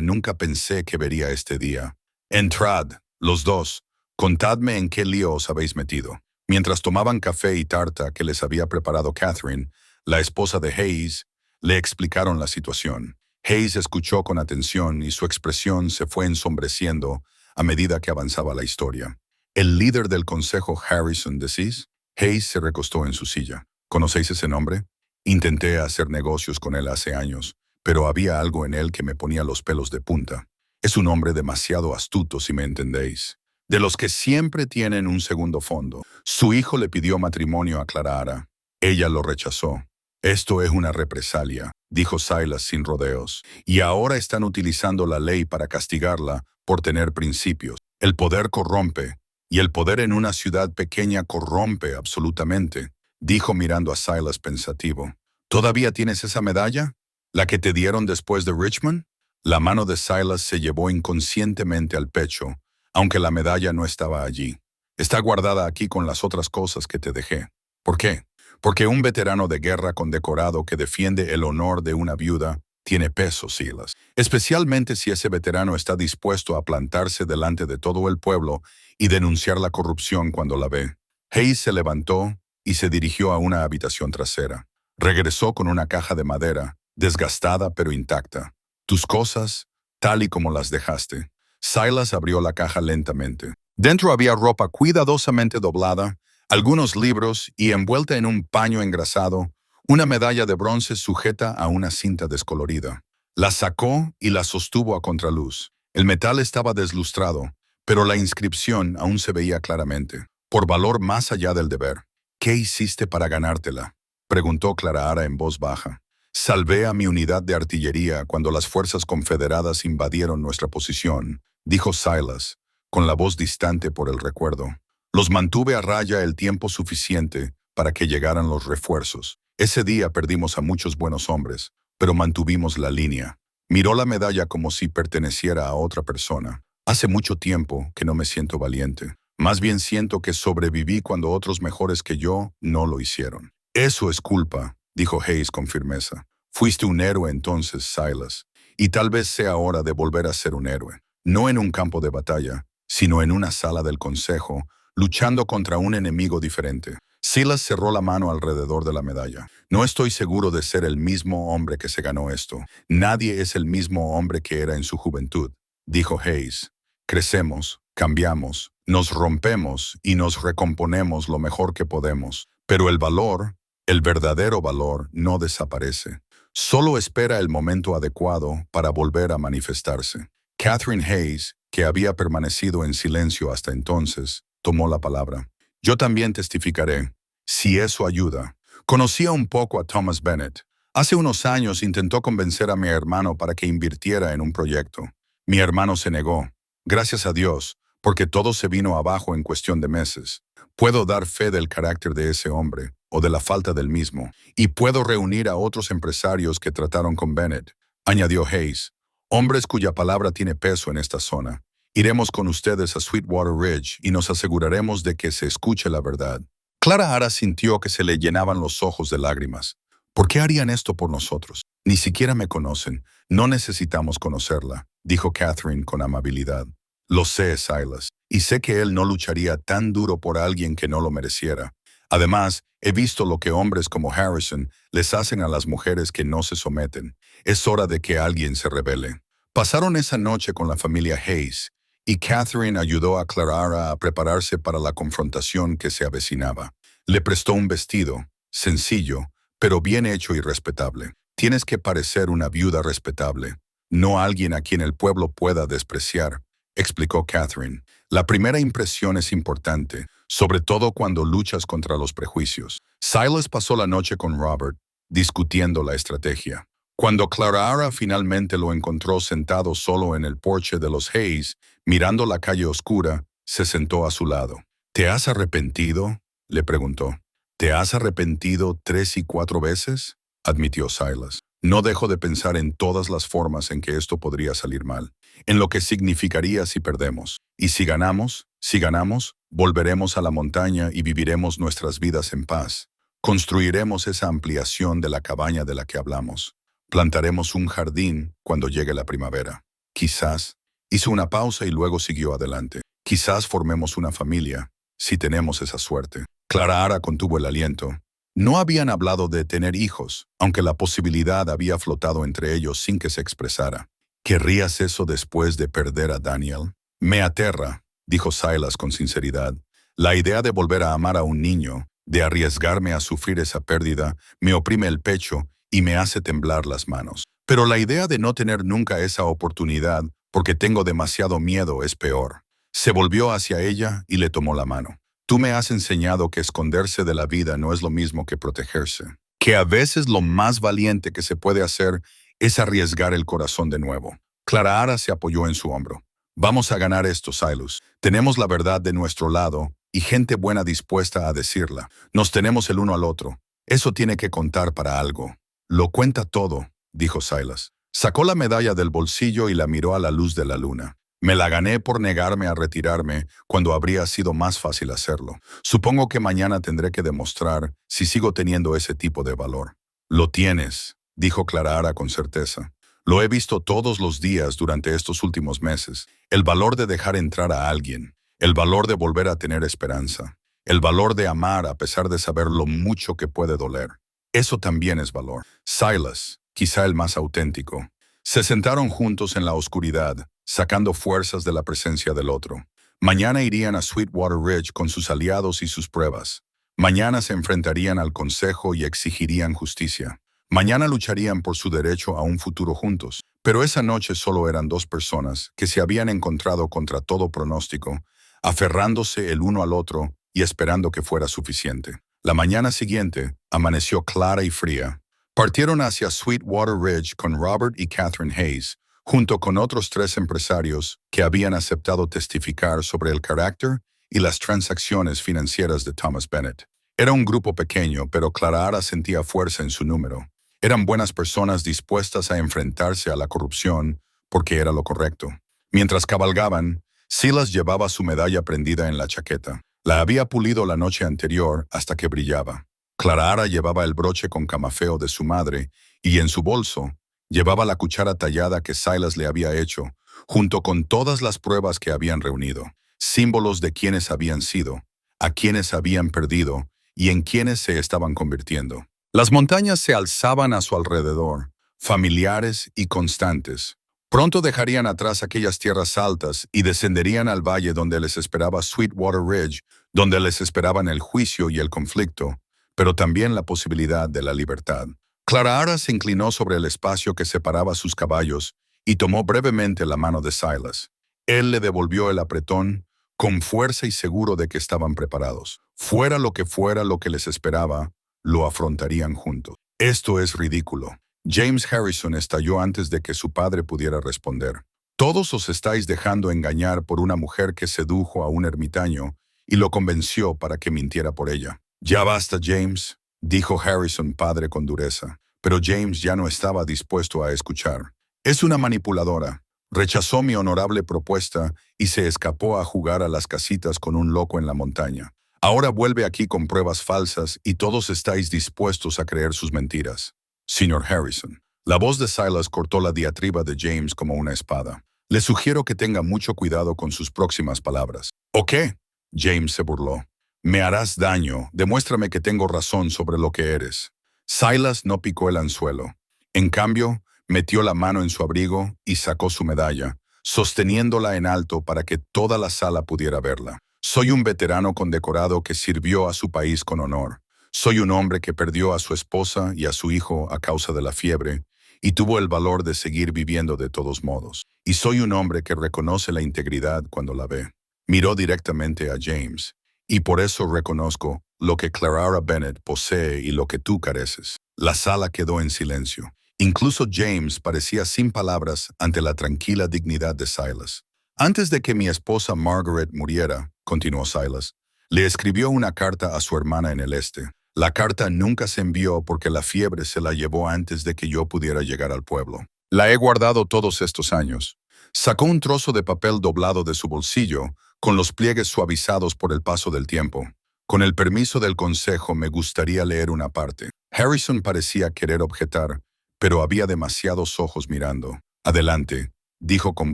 nunca pensé que vería este día. Entrad, los dos. Contadme en qué lío os habéis metido. Mientras tomaban café y tarta que les había preparado Catherine, la esposa de Hayes, le explicaron la situación. Hayes escuchó con atención y su expresión se fue ensombreciendo a medida que avanzaba la historia. ¿El líder del consejo Harrison, decís? Hayes se recostó en su silla. ¿Conocéis ese nombre? Intenté hacer negocios con él hace años, pero había algo en él que me ponía los pelos de punta. Es un hombre demasiado astuto, si me entendéis. De los que siempre tienen un segundo fondo. Su hijo le pidió matrimonio a Clara. Ella lo rechazó. Esto es una represalia, dijo Silas sin rodeos, y ahora están utilizando la ley para castigarla por tener principios. El poder corrompe, y el poder en una ciudad pequeña corrompe absolutamente, dijo mirando a Silas pensativo. ¿Todavía tienes esa medalla? ¿La que te dieron después de Richmond? La mano de Silas se llevó inconscientemente al pecho, aunque la medalla no estaba allí. Está guardada aquí con las otras cosas que te dejé. ¿Por qué? Porque un veterano de guerra condecorado que defiende el honor de una viuda tiene peso, Silas. Especialmente si ese veterano está dispuesto a plantarse delante de todo el pueblo y denunciar la corrupción cuando la ve. Hayes se levantó y se dirigió a una habitación trasera. Regresó con una caja de madera, desgastada pero intacta. Tus cosas, tal y como las dejaste. Silas abrió la caja lentamente. Dentro había ropa cuidadosamente doblada, algunos libros y envuelta en un paño engrasado, una medalla de bronce sujeta a una cinta descolorida. La sacó y la sostuvo a contraluz. El metal estaba deslustrado, pero la inscripción aún se veía claramente. Por valor más allá del deber. ¿Qué hiciste para ganártela?, preguntó Clara en voz baja. Salvé a mi unidad de artillería cuando las fuerzas confederadas invadieron nuestra posición, dijo Silas, con la voz distante por el recuerdo. Los mantuve a raya el tiempo suficiente para que llegaran los refuerzos. Ese día perdimos a muchos buenos hombres, pero mantuvimos la línea. Miró la medalla como si perteneciera a otra persona. Hace mucho tiempo que no me siento valiente. Más bien siento que sobreviví cuando otros mejores que yo no lo hicieron. Eso es culpa, dijo Hayes con firmeza. Fuiste un héroe entonces, Silas, y tal vez sea hora de volver a ser un héroe. No en un campo de batalla, sino en una sala del consejo, luchando contra un enemigo diferente. Silas cerró la mano alrededor de la medalla. No estoy seguro de ser el mismo hombre que se ganó esto. Nadie es el mismo hombre que era en su juventud, dijo Hayes. Crecemos, cambiamos, nos rompemos y nos recomponemos lo mejor que podemos. Pero el valor, el verdadero valor, no desaparece. Solo espera el momento adecuado para volver a manifestarse. Catherine Hayes, que había permanecido en silencio hasta entonces, tomó la palabra. Yo también testificaré, si eso ayuda. Conocía un poco a Thomas Bennett. Hace unos años intentó convencer a mi hermano para que invirtiera en un proyecto. Mi hermano se negó. Gracias a Dios, porque todo se vino abajo en cuestión de meses. Puedo dar fe del carácter de ese hombre, o de la falta del mismo, y puedo reunir a otros empresarios que trataron con Bennett, añadió Hayes. Hombres cuya palabra tiene peso en esta zona. Iremos con ustedes a Sweetwater Ridge y nos aseguraremos de que se escuche la verdad. Clara Ara sintió que se le llenaban los ojos de lágrimas. ¿Por qué harían esto por nosotros? Ni siquiera me conocen. No necesitamos conocerla, dijo Catherine con amabilidad. Lo sé, Silas, y sé que él no lucharía tan duro por alguien que no lo mereciera. Además, he visto lo que hombres como Harrison les hacen a las mujeres que no se someten. Es hora de que alguien se rebele. Pasaron esa noche con la familia Hayes, y Catherine ayudó a Clara a prepararse para la confrontación que se avecinaba. Le prestó un vestido, sencillo, pero bien hecho y respetable. Tienes que parecer una viuda respetable, no alguien a quien el pueblo pueda despreciar, explicó Catherine. La primera impresión es importante, sobre todo cuando luchas contra los prejuicios. Silas pasó la noche con Robert, discutiendo la estrategia. Cuando Clara finalmente lo encontró sentado solo en el porche de los Hayes, mirando la calle oscura, se sentó a su lado. ¿Te has arrepentido?, le preguntó. ¿Te has arrepentido 3 y 4 veces?, admitió Silas. No dejo de pensar en todas las formas en que esto podría salir mal, en lo que significaría si perdemos. Y si ganamos, volveremos a la montaña y viviremos nuestras vidas en paz. Construiremos esa ampliación de la cabaña de la que hablamos. Plantaremos un jardín cuando llegue la primavera. Quizás, hizo una pausa y luego siguió adelante. Quizás formemos una familia, si tenemos esa suerte. Clara Ara contuvo el aliento. No habían hablado de tener hijos, aunque la posibilidad había flotado entre ellos sin que se expresara. ¿Querrías eso después de perder a Daniel? Me aterra, dijo Silas con sinceridad. La idea de volver a amar a un niño, de arriesgarme a sufrir esa pérdida, me oprime el pecho y me hace temblar las manos. Pero la idea de no tener nunca esa oportunidad, porque tengo demasiado miedo, es peor. Se volvió hacia ella y le tomó la mano. Tú me has enseñado que esconderse de la vida no es lo mismo que protegerse. Que a veces lo más valiente que se puede hacer es arriesgar el corazón de nuevo. Clara Ara se apoyó en su hombro. Vamos a ganar esto, Silas. Tenemos la verdad de nuestro lado y gente buena dispuesta a decirla. Nos tenemos el uno al otro. Eso tiene que contar para algo. Lo cuenta todo, dijo Silas. Sacó la medalla del bolsillo y la miró a la luz de la luna. Me la gané por negarme a retirarme cuando habría sido más fácil hacerlo. Supongo que mañana tendré que demostrar si sigo teniendo ese tipo de valor. Lo tienes, dijo Clara Ara con certeza. Lo he visto todos los días durante estos últimos meses. El valor de dejar entrar a alguien. El valor de volver a tener esperanza. El valor de amar a pesar de saber lo mucho que puede doler. Eso también es valor. Silas, quizá el más auténtico. Se sentaron juntos en la oscuridad, sacando fuerzas de la presencia del otro. Mañana irían a Sweetwater Ridge con sus aliados y sus pruebas. Mañana se enfrentarían al consejo y exigirían justicia. Mañana lucharían por su derecho a un futuro juntos. Pero esa noche solo eran 2 personas que se habían encontrado contra todo pronóstico, aferrándose el uno al otro y esperando que fuera suficiente. La mañana siguiente amaneció clara y fría. Partieron hacia Sweetwater Ridge con Robert y Catherine Hayes, junto con otros 3 empresarios que habían aceptado testificar sobre el carácter y las transacciones financieras de Thomas Bennett. Era un grupo pequeño, pero Clara Ara sentía fuerza en su número. Eran buenas personas dispuestas a enfrentarse a la corrupción porque era lo correcto. Mientras cabalgaban, Silas llevaba su medalla prendida en la chaqueta. La había pulido la noche anterior hasta que brillaba. Clara Ara llevaba el broche con camafeo de su madre y en su bolso llevaba la cuchara tallada que Silas le había hecho, junto con todas las pruebas que habían reunido, símbolos de quienes habían sido, a quienes habían perdido y en quienes se estaban convirtiendo. Las montañas se alzaban a su alrededor, familiares y constantes. Pronto dejarían atrás aquellas tierras altas y descenderían al valle donde les esperaba Sweetwater Ridge, donde les esperaban el juicio y el conflicto, pero también la posibilidad de la libertad. Clara Ara se inclinó sobre el espacio que separaba sus caballos y tomó brevemente la mano de Silas. Él le devolvió el apretón, con fuerza y seguro de que estaban preparados. Fuera lo que les esperaba, lo afrontarían juntos. Esto es ridículo. James Harrison estalló antes de que su padre pudiera responder. Todos os estáis dejando engañar por una mujer que sedujo a un ermitaño y lo convenció para que mintiera por ella. Ya basta, James, dijo Harrison padre con dureza. Pero James ya no estaba dispuesto a escuchar. Es una manipuladora. Rechazó mi honorable propuesta y se escapó a jugar a las casitas con un loco en la montaña. Ahora vuelve aquí con pruebas falsas y todos estáis dispuestos a creer sus mentiras. Señor Harrison. La voz de Silas cortó la diatriba de James como una espada. Le sugiero que tenga mucho cuidado con sus próximas palabras. ¿O qué? James se burló. Me harás daño. Demuéstrame que tengo razón sobre lo que eres. Silas no picó el anzuelo. En cambio, metió la mano en su abrigo y sacó su medalla, sosteniéndola en alto para que toda la sala pudiera verla. Soy un veterano condecorado que sirvió a su país con honor. Soy un hombre que perdió a su esposa y a su hijo a causa de la fiebre y tuvo el valor de seguir viviendo de todos modos. Y soy un hombre que reconoce la integridad cuando la ve. Miró directamente a James. Y por eso reconozco lo que Clara Bennett posee y lo que tú careces. La sala quedó en silencio. Incluso James parecía sin palabras ante la tranquila dignidad de Silas. Antes de que mi esposa Margaret muriera, continuó Silas, le escribió una carta a su hermana en el este. La carta nunca se envió porque la fiebre se la llevó antes de que yo pudiera llegar al pueblo. La he guardado todos estos años. Sacó un trozo de papel doblado de su bolsillo, con los pliegues suavizados por el paso del tiempo. Con el permiso del consejo me gustaría leer una parte. Harrison parecía querer objetar, pero había demasiados ojos mirando. Adelante, dijo con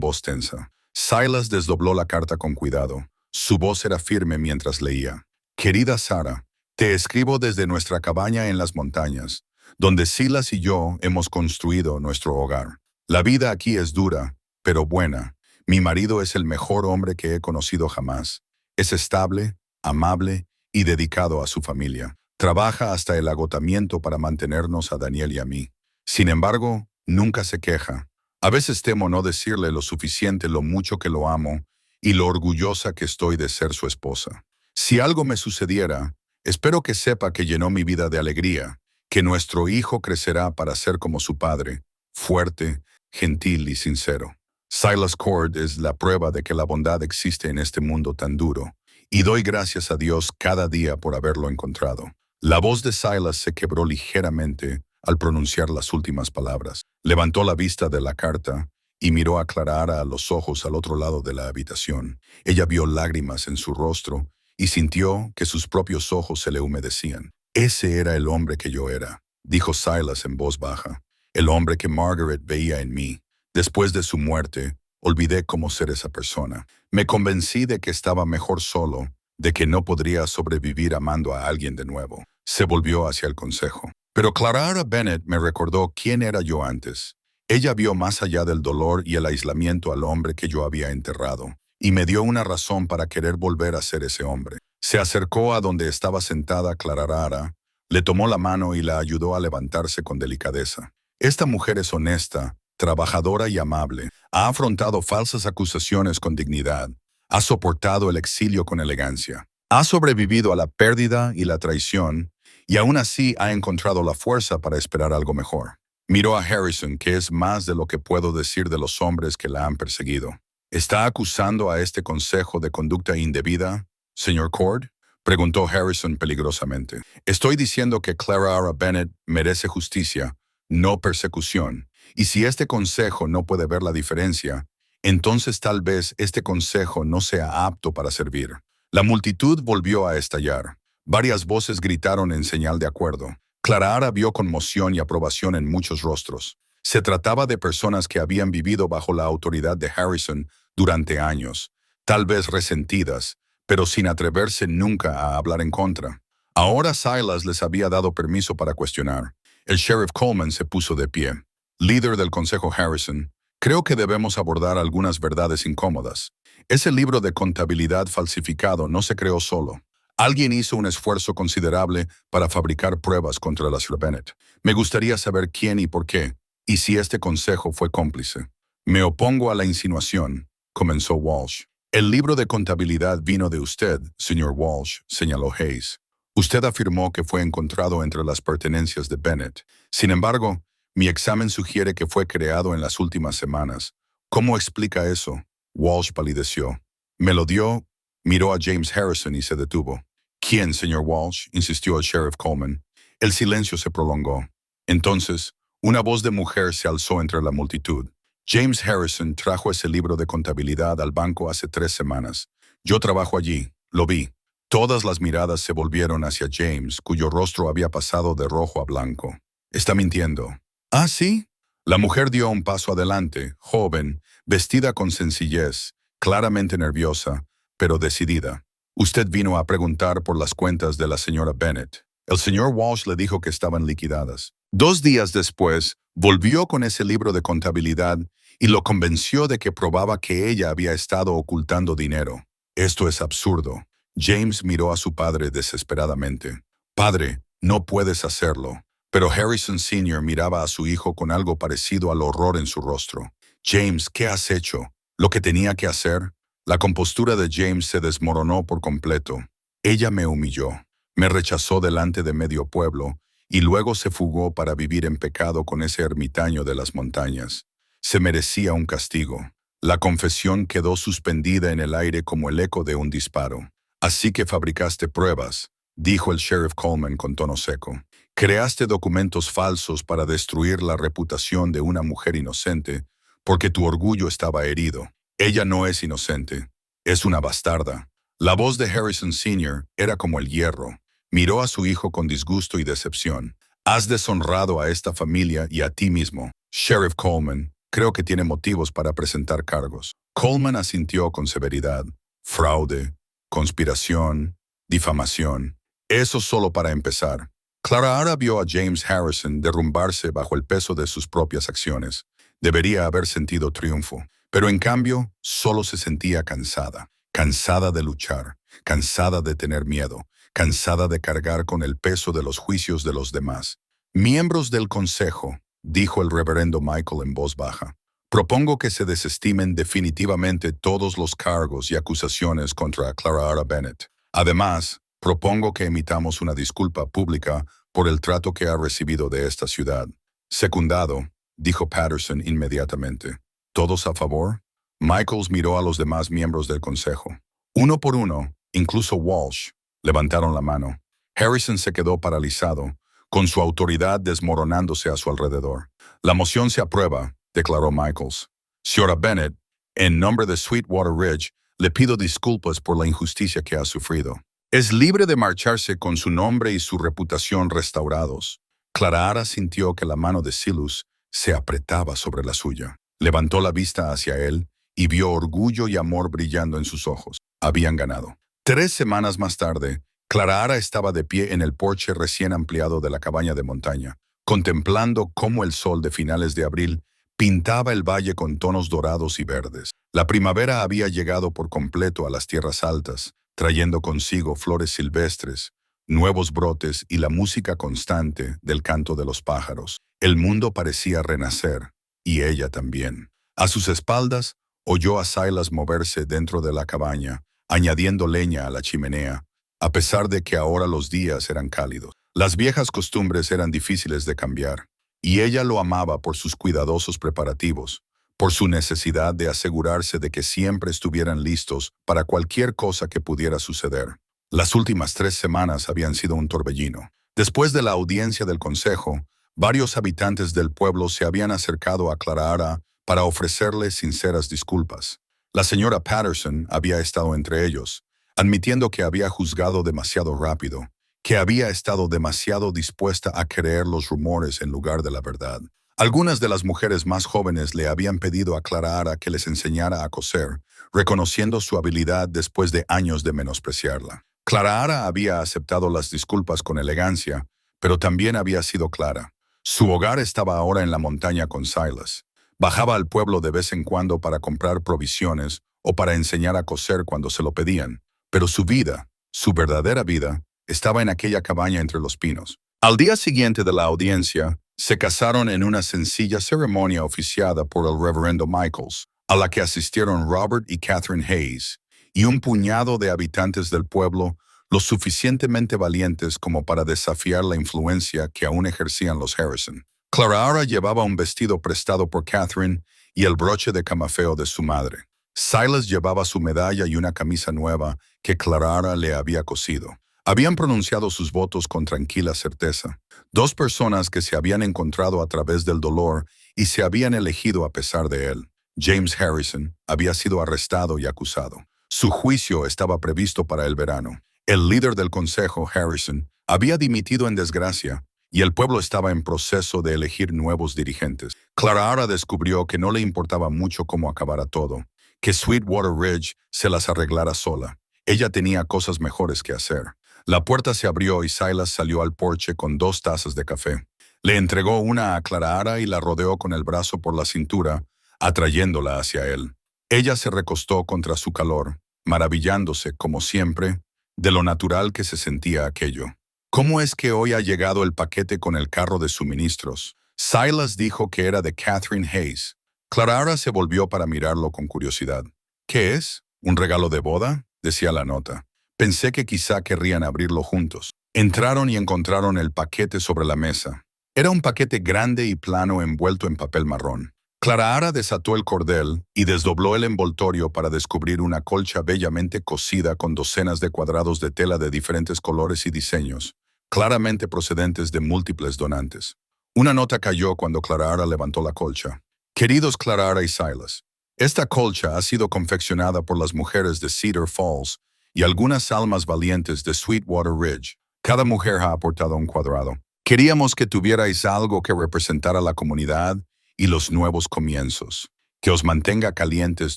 voz tensa. Silas desdobló la carta con cuidado. Su voz era firme mientras leía. Querida Sara, te escribo desde nuestra cabaña en las montañas, donde Silas y yo hemos construido nuestro hogar. La vida aquí es dura, pero buena. Mi marido es el mejor hombre que he conocido jamás. Es estable, amable y dedicado a su familia. Trabaja hasta el agotamiento para mantenernos a Daniel y a mí. Sin embargo, nunca se queja. A veces temo no decirle lo suficiente lo mucho que lo amo y lo orgullosa que estoy de ser su esposa. Si algo me sucediera, espero que sepa que llenó mi vida de alegría, que nuestro hijo crecerá para ser como su padre, fuerte, gentil y sincero. Silas Cord es la prueba de que la bondad existe en este mundo tan duro, y doy gracias a Dios cada día por haberlo encontrado. La voz de Silas se quebró ligeramente al pronunciar las últimas palabras. Levantó la vista de la carta y miró a Clara a los ojos al otro lado de la habitación. Ella vio lágrimas en su rostro y sintió que sus propios ojos se le humedecían. Ese era el hombre que yo era, dijo Silas en voz baja. El hombre que Margaret veía en mí. Después de su muerte, olvidé cómo ser esa persona. Me convencí de que estaba mejor solo, de que no podría sobrevivir amando a alguien de nuevo. Se volvió hacia el consejo. Pero Clara Bennett me recordó quién era yo antes. Ella vio más allá del dolor y el aislamiento al hombre que yo había enterrado, y me dio una razón para querer volver a ser ese hombre. Se acercó a donde estaba sentada Clara, le tomó la mano y la ayudó a levantarse con delicadeza. Esta mujer es honesta, trabajadora y amable. Ha afrontado falsas acusaciones con dignidad. Ha soportado el exilio con elegancia. Ha sobrevivido a la pérdida y la traición, y aún así ha encontrado la fuerza para esperar algo mejor. Miró a Harrison, que es más de lo que puedo decir de los hombres que la han perseguido. ¿Está acusando a este consejo de conducta indebida, señor Cord? Preguntó Harrison peligrosamente. Estoy diciendo que Clara Bennett merece justicia, no persecución. Y si este consejo no puede ver la diferencia, entonces tal vez este consejo no sea apto para servir. La multitud volvió a estallar. Varias voces gritaron en señal de acuerdo. Clara vio conmoción y aprobación en muchos rostros. Se trataba de personas que habían vivido bajo la autoridad de Harrison durante años, tal vez resentidas, pero sin atreverse nunca a hablar en contra. Ahora Silas les había dado permiso para cuestionar. El sheriff Coleman se puso de pie. Líder del Consejo Harrison, creo que debemos abordar algunas verdades incómodas. Ese libro de contabilidad falsificado no se creó solo. Alguien hizo un esfuerzo considerable para fabricar pruebas contra la señora Bennett. Me gustaría saber quién y por qué, y si este consejo fue cómplice. Me opongo a la insinuación, comenzó Walsh. El libro de contabilidad vino de usted, señor Walsh, señaló Hayes. Usted afirmó que fue encontrado entre las pertenencias de Bennett. Sin embargo, mi examen sugiere que fue creado en las últimas semanas. ¿Cómo explica eso? Walsh palideció. Me lo dio, miró a James Harrison y se detuvo. ¿Quién, señor Walsh?, insistió el sheriff Coleman. El silencio se prolongó. Entonces, una voz de mujer se alzó entre la multitud. James Harrison trajo ese libro de contabilidad al banco hace 3 semanas. Yo trabajo allí, lo vi. Todas las miradas se volvieron hacia James, cuyo rostro había pasado de rojo a blanco. Está mintiendo. ¿Ah, sí? La mujer dio un paso adelante, joven, vestida con sencillez, claramente nerviosa, pero decidida. Usted vino a preguntar por las cuentas de la señora Bennett. El señor Walsh le dijo que estaban liquidadas. 2 días después, volvió con ese libro de contabilidad y lo convenció de que probaba que ella había estado ocultando dinero. Esto es absurdo. James miró a su padre desesperadamente. Padre, no puedes hacerlo. Pero Harrison Sr. miraba a su hijo con algo parecido al horror en su rostro. James, ¿qué has hecho? ¿Lo que tenía que hacer? La compostura de James se desmoronó por completo. Ella me humilló, me rechazó delante de medio pueblo y luego se fugó para vivir en pecado con ese ermitaño de las montañas. Se merecía un castigo. La confesión quedó suspendida en el aire como el eco de un disparo. Así que fabricaste pruebas, dijo el sheriff Coleman con tono seco. Creaste documentos falsos para destruir la reputación de una mujer inocente porque tu orgullo estaba herido. Ella no es inocente, es una bastarda. La voz de Harrison Sr. era como el hierro. Miró a su hijo con disgusto y decepción. Has deshonrado a esta familia y a ti mismo. Sheriff Coleman, creo que tiene motivos para presentar cargos. Coleman asintió con severidad. Fraude, conspiración, difamación. Eso solo para empezar. Clara vio a James Harrison derrumbarse bajo el peso de sus propias acciones. Debería haber sentido triunfo, pero en cambio solo se sentía cansada. Cansada de luchar, cansada de tener miedo, cansada de cargar con el peso de los juicios de los demás. Miembros del consejo, dijo el reverendo Michael en voz baja. Propongo que se desestimen definitivamente todos los cargos y acusaciones contra Clara Bennett. Además, propongo que emitamos una disculpa pública por el trato que ha recibido de esta ciudad. Secundado, dijo Patterson inmediatamente. ¿Todos a favor? Michaels miró a los demás miembros del consejo. Uno por uno, incluso Walsh, levantaron la mano. Harrison se quedó paralizado, con su autoridad desmoronándose a su alrededor. La moción se aprueba, declaró Michaels. Señora Bennett, en nombre de Sweetwater Ridge, le pido disculpas por la injusticia que ha sufrido. Es libre de marcharse con su nombre y su reputación restaurados. Clara sintió que la mano de Silus se apretaba sobre la suya. Levantó la vista hacia él y vio orgullo y amor brillando en sus ojos. Habían ganado. 3 semanas más tarde, Clara estaba de pie en el porche recién ampliado de la cabaña de montaña, contemplando cómo el sol de finales de abril pintaba el valle con tonos dorados y verdes. La primavera había llegado por completo a las tierras altas, trayendo consigo flores silvestres, nuevos brotes y la música constante del canto de los pájaros. El mundo parecía renacer, y ella también. A sus espaldas, oyó a Silas moverse dentro de la cabaña, añadiendo leña a la chimenea, a pesar de que ahora los días eran cálidos. Las viejas costumbres eran difíciles de cambiar, y ella lo amaba por sus cuidadosos preparativos, por su necesidad de asegurarse de que siempre estuvieran listos para cualquier cosa que pudiera suceder. Las últimas 3 semanas habían sido un torbellino. Después de la audiencia del consejo, varios habitantes del pueblo se habían acercado a Clara para ofrecerle sinceras disculpas. La señora Patterson había estado entre ellos, admitiendo que había juzgado demasiado rápido, que había estado demasiado dispuesta a creer los rumores en lugar de la verdad. Algunas de las mujeres más jóvenes le habían pedido a Clara que les enseñara a coser, reconociendo su habilidad después de años de menospreciarla. Clara había aceptado las disculpas con elegancia, pero también había sido clara. Su hogar estaba ahora en la montaña con Silas. Bajaba al pueblo de vez en cuando para comprar provisiones o para enseñar a coser cuando se lo pedían, pero su vida, su verdadera vida, estaba en aquella cabaña entre los pinos. Al día siguiente de la audiencia, se casaron en una sencilla ceremonia oficiada por el reverendo Michaels, a la que asistieron Robert y Catherine Hayes, y un puñado de habitantes del pueblo, lo suficientemente valientes como para desafiar la influencia que aún ejercían los Harrison. Clara llevaba un vestido prestado por Catherine y el broche de camafeo de su madre. Silas llevaba su medalla y una camisa nueva que Clara le había cosido. Habían pronunciado sus votos con tranquila certeza. Dos personas que se habían encontrado a través del dolor y se habían elegido a pesar de él. James Harrison había sido arrestado y acusado. Su juicio estaba previsto para el verano. El líder del consejo, Harrison, había dimitido en desgracia y el pueblo estaba en proceso de elegir nuevos dirigentes. Clara descubrió que no le importaba mucho cómo acabara todo, que Sweetwater Ridge se las arreglara sola. Ella tenía cosas mejores que hacer. La puerta se abrió y Silas salió al porche con 2 tazas de café. Le entregó una a Clara y la rodeó con el brazo por la cintura, atrayéndola hacia él. Ella se recostó contra su calor, maravillándose, como siempre, de lo natural que se sentía aquello. ¿Cómo es que hoy ha llegado el paquete con el carro de suministros? Silas dijo que era de Catherine Hayes. Clara se volvió para mirarlo con curiosidad. ¿Qué es? ¿Un regalo de boda?, decía la nota. Pensé que quizá querrían abrirlo juntos. Entraron y encontraron el paquete sobre la mesa. Era un paquete grande y plano envuelto en papel marrón. Clara desató el cordel y desdobló el envoltorio para descubrir una colcha bellamente cosida con docenas de cuadrados de tela de diferentes colores y diseños, claramente procedentes de múltiples donantes. Una nota cayó cuando Clara levantó la colcha. Queridos Clara y Silas, esta colcha ha sido confeccionada por las mujeres de Cedar Falls y algunas almas valientes de Sweetwater Ridge. Cada mujer ha aportado un cuadrado. Queríamos que tuvierais algo que representara la comunidad y los nuevos comienzos, que os mantenga calientes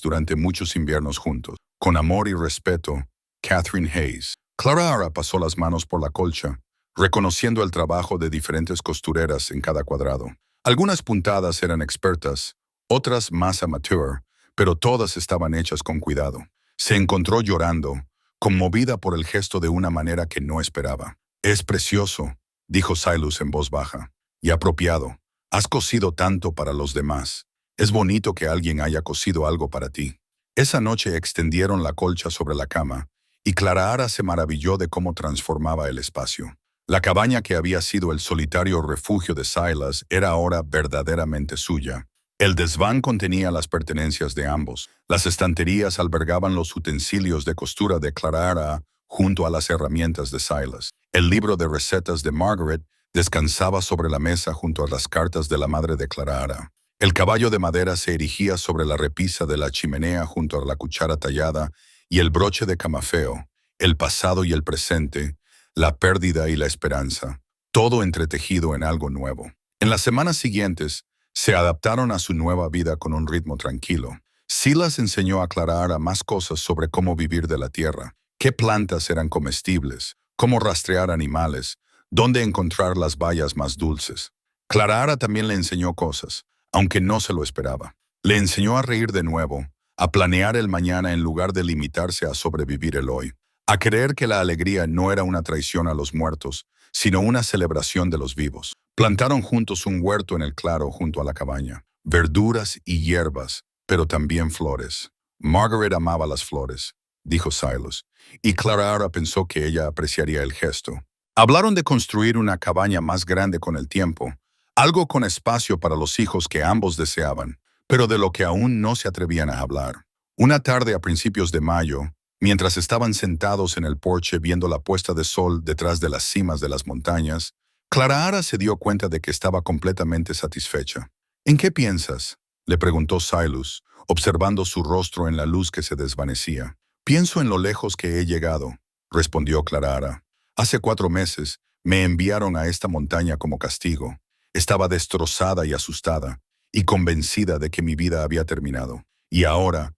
durante muchos inviernos juntos. Con amor y respeto, Catherine Hayes. Clara pasó las manos por la colcha, reconociendo el trabajo de diferentes costureras en cada cuadrado. Algunas puntadas eran expertas, otras más amateur, pero todas estaban hechas con cuidado. Se encontró llorando, conmovida por el gesto de una manera que no esperaba. «Es precioso», dijo Silas en voz baja, «y apropiado. Has cosido tanto para los demás. Es bonito que alguien haya cosido algo para ti». Esa noche extendieron la colcha sobre la cama, y Clara se maravilló de cómo transformaba el espacio. La cabaña que había sido el solitario refugio de Silas era ahora verdaderamente suya. El desván contenía las pertenencias de ambos. Las estanterías albergaban los utensilios de costura de Clara junto a las herramientas de Silas. El libro de recetas de Margaret descansaba sobre la mesa junto a las cartas de la madre de Clara. El caballo de madera se erigía sobre la repisa de la chimenea junto a la cuchara tallada y el broche de camafeo, el pasado y el presente, la pérdida y la esperanza, todo entretejido en algo nuevo. En las semanas siguientes, se adaptaron a su nueva vida con un ritmo tranquilo. Silas enseñó a Clara más cosas sobre cómo vivir de la tierra, qué plantas eran comestibles, cómo rastrear animales, dónde encontrar las bayas más dulces. Clara también le enseñó cosas, aunque no se lo esperaba. Le enseñó a reír de nuevo, a planear el mañana en lugar de limitarse a sobrevivir el hoy, a creer que la alegría no era una traición a los muertos, sino una celebración de los vivos. Plantaron juntos un huerto en el claro junto a la cabaña, verduras y hierbas, pero también flores. Margaret amaba las flores, dijo Silas, y Clara pensó que ella apreciaría el gesto. Hablaron de construir una cabaña más grande con el tiempo, algo con espacio para los hijos que ambos deseaban, pero de lo que aún no se atrevían a hablar. Una tarde a principios de mayo, mientras estaban sentados en el porche viendo la puesta de sol detrás de las cimas de las montañas, Clara se dio cuenta de que estaba completamente satisfecha. «¿En qué piensas?», le preguntó Silas, observando su rostro en la luz que se desvanecía. «Pienso en lo lejos que he llegado», respondió Clara. «Hace 4 meses me enviaron a esta montaña como castigo. Estaba destrozada y asustada, y convencida de que mi vida había terminado. Y ahora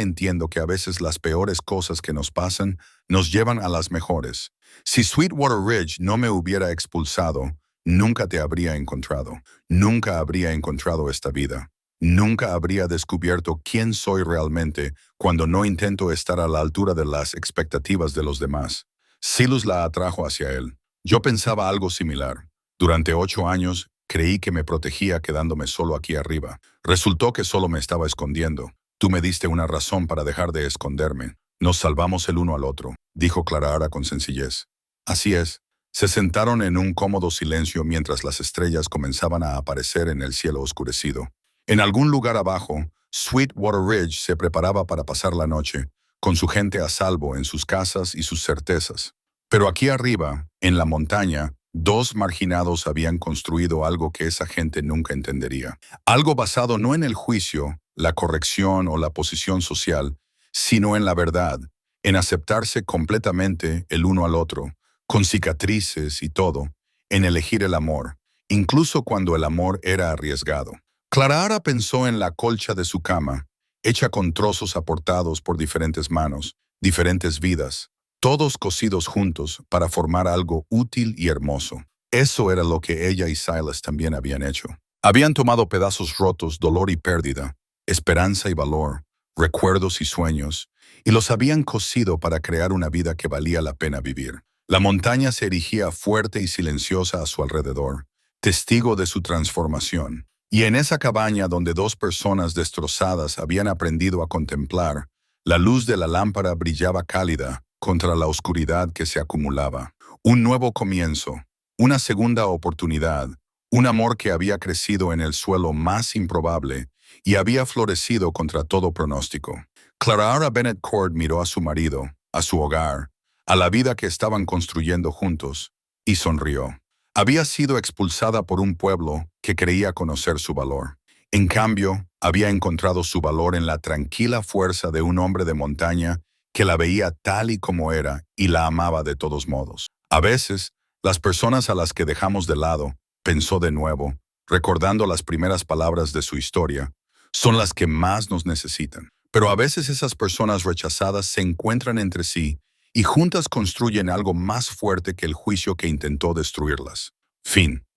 entiendo que a veces las peores cosas que nos pasan nos llevan a las mejores. Si Sweetwater Ridge no me hubiera expulsado, nunca te habría encontrado. Nunca habría encontrado esta vida. Nunca habría descubierto quién soy realmente cuando no intento estar a la altura de las expectativas de los demás». Silas la atrajo hacia él. «Yo pensaba algo similar. Durante 8 años creí que me protegía quedándome solo aquí arriba. Resultó que solo me estaba escondiendo. Tú me diste una razón para dejar de esconderme. Nos salvamos el uno al otro». dijo Clara con sencillez. Así es. Se sentaron en un cómodo silencio mientras las estrellas comenzaban a aparecer en el cielo oscurecido. En algún lugar abajo, Sweetwater Ridge se preparaba para pasar la noche, con su gente a salvo en sus casas y sus certezas. Pero aquí arriba, en la montaña, dos marginados habían construido algo que esa gente nunca entendería. Algo basado no en el juicio, la corrección o la posición social, sino en la verdad, en aceptarse completamente el uno al otro, con cicatrices y todo, en elegir el amor, incluso cuando el amor era arriesgado. Clara pensó en la colcha de su cama, hecha con trozos aportados por diferentes manos, diferentes vidas, todos cosidos juntos para formar algo útil y hermoso. Eso era lo que ella y Silas también habían hecho. Habían tomado pedazos rotos, dolor y pérdida, esperanza y valor, recuerdos y sueños, y los habían cosido para crear una vida que valía la pena vivir. La montaña se erigía fuerte y silenciosa a su alrededor, testigo de su transformación. Y en esa cabaña donde dos personas destrozadas habían aprendido a contemplar, la luz de la lámpara brillaba cálida contra la oscuridad que se acumulaba. Un nuevo comienzo, una segunda oportunidad, un amor que había crecido en el suelo más improbable y había florecido contra todo pronóstico. Clara Bennett Cord miró a su marido, a su hogar, a la vida que estaban construyendo juntos, y sonrió. Había sido expulsada por un pueblo que creía conocer su valor. En cambio, había encontrado su valor en la tranquila fuerza de un hombre de montaña que la veía tal y como era y la amaba de todos modos. A veces, las personas a las que dejamos de lado, pensó de nuevo, recordando las primeras palabras de su historia, son las que más nos necesitan. Pero a veces esas personas rechazadas se encuentran entre sí y juntas construyen algo más fuerte que el juicio que intentó destruirlas. Fin.